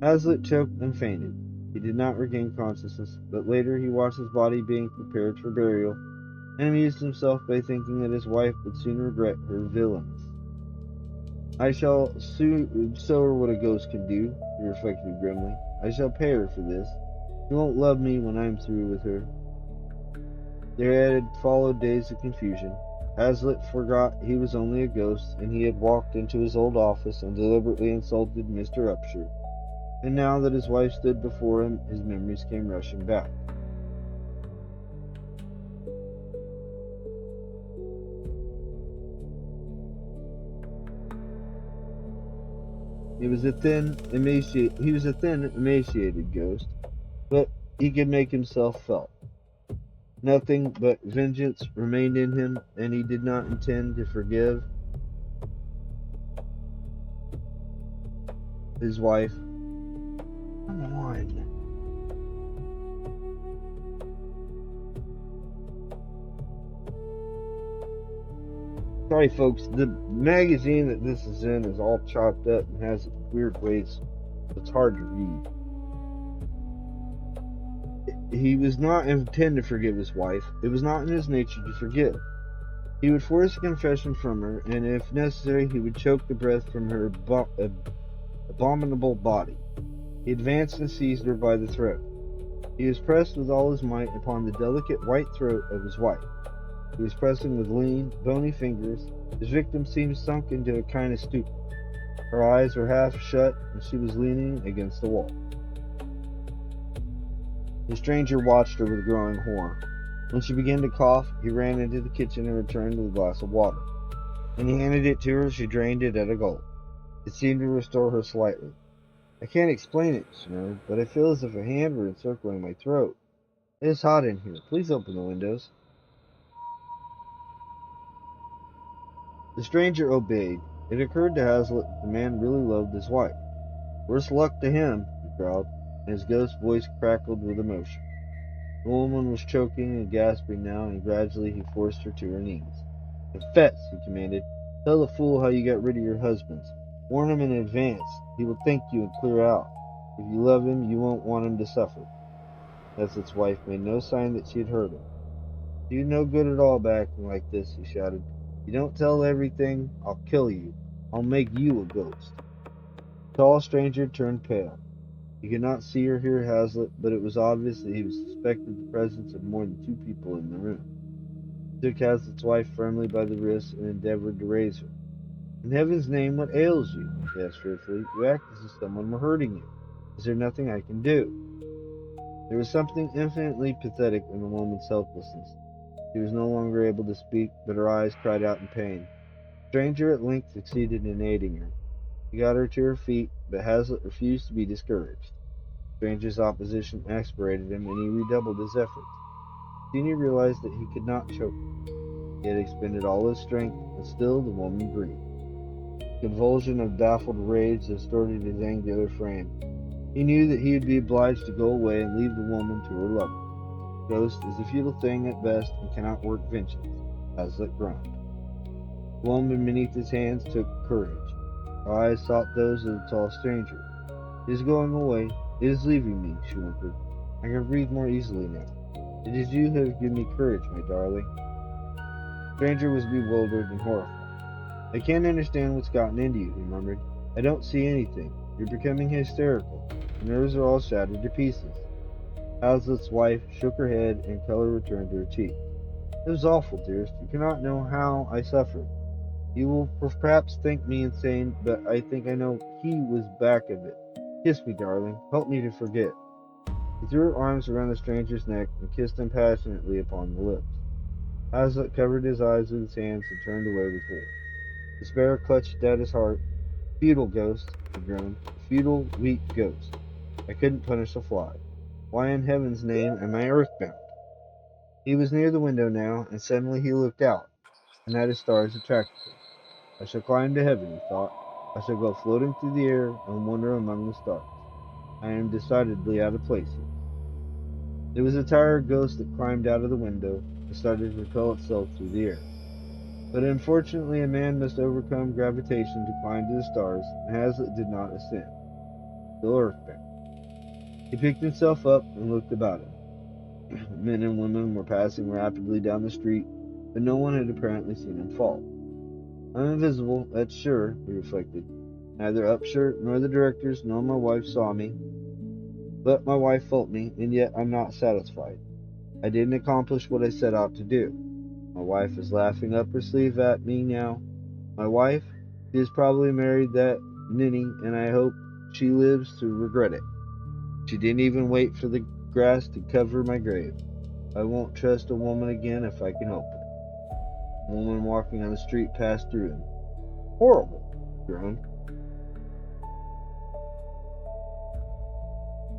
Hazlitt choked and fainted. He did not regain consciousness, but later he watched his body being prepared for burial, and amused himself by thinking that his wife would soon regret her villains. "I shall show her what a ghost can do," he reflected grimly. "I shall pay her for this. She won't love me when I'm through with her." There had followed days of confusion. Hazlitt forgot he was only a ghost, and he had walked into his old office and deliberately insulted Mr. Upshur. And now that his wife stood before him, his memories came rushing back. He was a thin, emaciated ghost, but he could make himself felt. Nothing but vengeance remained in him, and he did not intend to forgive his wife. Come on. Sorry, folks. The magazine that this is in is all chopped up and has weird ways. It's hard to read. He was not intended to forgive his wife. It was not in his nature to forgive. He would force a confession from her, and if necessary, he would choke the breath from her abominable body. He advanced and seized her by the throat. He was pressed with all his might upon the delicate white throat of his wife. He was pressing with lean, bony fingers. His victim seemed sunk into a kind of stupor. Her eyes were half shut, and she was leaning against the wall. The stranger watched her with growing horror. When she began to cough, he ran into the kitchen and returned with a glass of water. When he handed it to her, she drained it at a gulp. It seemed to restore her slightly. "I can't explain it," she murmured, "but I feel as if a hand were encircling my throat. It is hot in here. Please open the windows." The stranger obeyed. It occurred to Hazlitt that the man really loved his wife. "Worse luck to him," he growled, and his ghost voice crackled with emotion. The woman was choking and gasping now, and gradually he forced her to her knees. "Confess," he commanded. "Tell the fool how you got rid of your husbands. Warn him in advance. He will thank you and clear out. If you love him, you won't want him to suffer." Hazlitt's wife made no sign that she had heard him. "You're no good at all by acting like this," he shouted. "You don't tell everything, I'll kill you. I'll make you a ghost." The tall stranger turned pale. He could not see or hear Hazlitt, but it was obvious that he suspected the presence of more than two people in the room. He took Hazlitt's wife firmly by the wrist and endeavored to raise her. "In heaven's name, what ails you?" he asked fearfully. "You act as if someone were hurting you. Is there nothing I can do?" There was something infinitely pathetic in the woman's helplessness. She was no longer able to speak, but her eyes cried out in pain. The stranger at length succeeded in aiding her. He got her to her feet, but Hazlitt refused to be discouraged. The stranger's opposition exasperated him, and he redoubled his efforts. Soon he realized that he could not choke her. He had expended all his strength, and still the woman breathed. A convulsion of baffled rage distorted his angular frame. He knew that he would be obliged to go away and leave the woman to her lover. A ghost is a futile thing at best and cannot work vengeance, Hazlitt groaned. The woman beneath his hands took courage. Her eyes sought those of the tall stranger. "It is going away. It is leaving me," she whimpered. "I can breathe more easily now. It is you who have given me courage, my darling." The stranger was bewildered and horrified. "I can't understand what's gotten into you," he murmured. I don't see anything. You're becoming hysterical. Your nerves are all shattered to pieces. Hazlitt's wife shook her head and color returned to her cheeks. It was awful, dearest. You cannot know how I suffered. You will perhaps think me insane, but I think I know he was back of it. Kiss me, darling. Help me to forget. He threw her arms around the stranger's neck and kissed him passionately upon the lips. Hazlitt covered his eyes with his hands and turned away with horror. Despair clutched at his heart. Futile ghost, he groaned. Futile, weak ghost. I couldn't punish a fly. Why in heaven's name am I earthbound? He was near the window now, and suddenly he looked out, and at his stars attracted him. I shall climb to heaven, he thought. I shall go floating through the air and wander among the stars. I am decidedly out of place here. It was a tired ghost that climbed out of the window and started to propel itself through the air. But unfortunately a man must overcome gravitation to climb to the stars, and Hazlitt did not ascend. Still earthbound. He picked himself up and looked about him. Men and women were passing rapidly down the street, but no one had apparently seen him fall. I'm invisible, that's sure, he reflected. Neither Upshur nor the directors nor my wife saw me, but my wife felt me, and yet I'm not satisfied. I didn't accomplish what I set out to do. My wife is laughing up her sleeve at me now. My wife? She has probably married that ninny, and I hope she lives to regret it. She didn't even wait for the grass to cover my grave. I won't trust a woman again if I can help it. A woman walking on the street passed through him. Horrible, he groaned.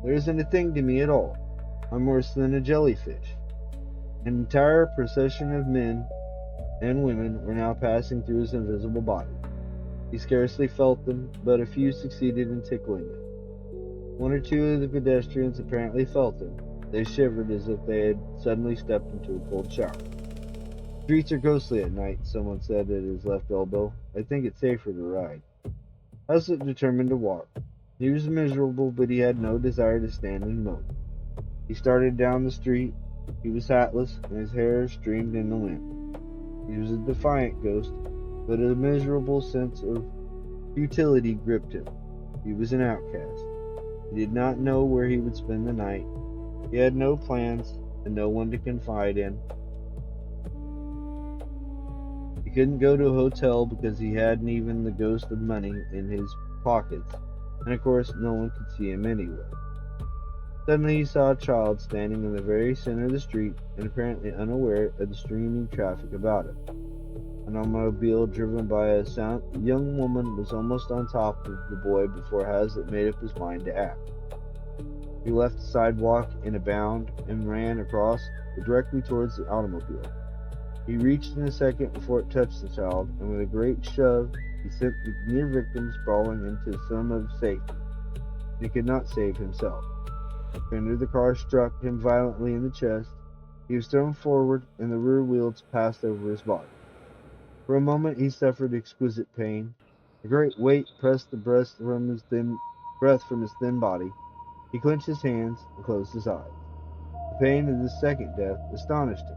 There isn't a thing to me at all. I'm worse than a jellyfish. An entire procession of men and women were now passing through his invisible body. He scarcely felt them, but a few succeeded in tickling him. One or two of the pedestrians apparently felt him. They shivered as if they had suddenly stepped into a cold shower. Streets are ghostly at night, someone said at his left elbow. I think it's safer to ride. Hazlitt determined to walk. He was miserable, but he had no desire to stand and moan. He started down the street. He was hatless, and his hair streamed in the wind. He was a defiant ghost, but a miserable sense of futility gripped him. He was an outcast. He did not know where he would spend the night. He had no plans and no one to confide in. He couldn't go to a hotel because he hadn't even the ghost of money in his pockets, and of course no one could see him anyway. Suddenly he saw a child standing in the very center of the street and apparently unaware of the streaming traffic about him. An automobile driven by a young woman was almost on top of the boy before Hazlitt made up his mind to act. He left the sidewalk in a bound and ran across directly towards the automobile. He reached in a second before it touched the child, and with a great shove, he sent the near victim sprawling into some of safety. He could not save himself. The fender of the car struck him violently in the chest. He was thrown forward, and the rear wheels passed over his body. For a moment he suffered exquisite pain. A great weight pressed the breath from his thin body. He clenched his hands and closed his eyes. The pain of this second death astonished him.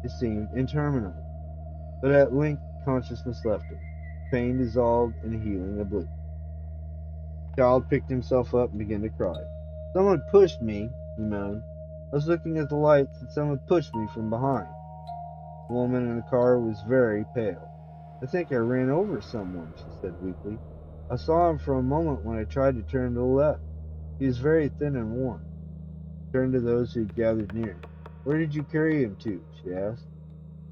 It seemed interminable. But at length consciousness left him. Pain dissolved in a healing oblivion. The child picked himself up and began to cry. Someone pushed me, he moaned. I was looking at the lights and someone pushed me from behind. The woman in the car was very pale. I think I ran over someone, she said weakly. I saw him for a moment when I tried to turn to the left. He was very thin and worn. She turned to those who had gathered near. Where did you carry him to? She asked.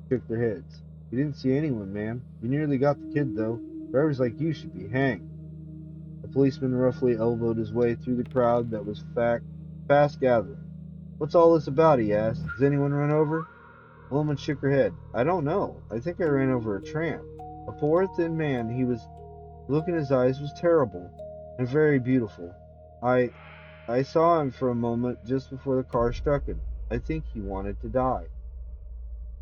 They shook their heads. We didn't see anyone, ma'am. We nearly got the kid, though. Drivers like you should be hanged. The policeman roughly elbowed his way through the crowd that was fast gathering. What's all this about? He asked. Has anyone run over? The woman shook her head. I don't know. I think I ran over a tramp. A poor, thin man. The look in his eyes was terrible and very beautiful. I saw him for a moment just before the car struck him. I think he wanted to die.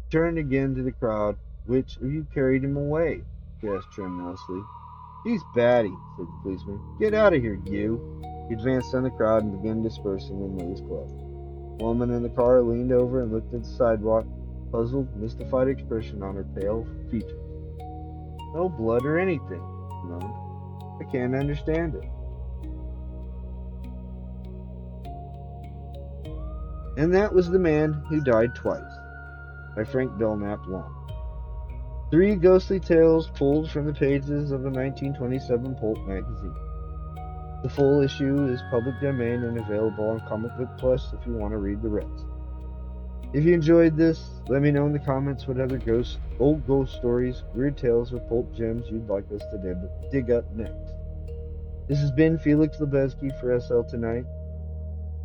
He turned again to the crowd. Which of you carried him away? She asked tremulously. She's batty, said the policeman. Get out of here, you. He advanced on the crowd and began dispersing them with his club. The woman in the car leaned over and looked at the sidewalk, puzzled, mystified expression on her pale features. No blood or anything, she moaned. I can't understand it. And that was The Man Who Died Twice by Frank Belknap Long. 3 ghostly tales pulled from the pages of the 1927 Pulp magazine. The full issue is public domain and available on Comic Book Plus if you want to read the rest. If you enjoyed this, let me know in the comments what other old ghost stories, weird tales, or pulp gems you'd like us to dig up next. This has been Felix Lebeski for SL Tonight.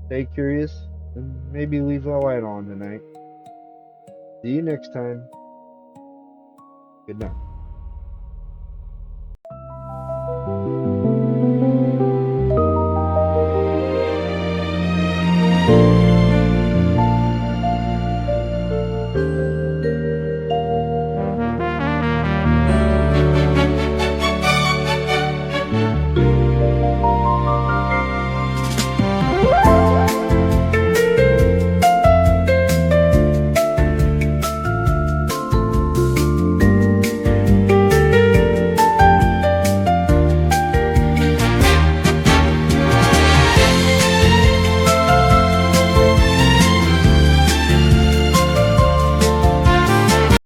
Stay curious and maybe leave a light on tonight. See you next time. Good night.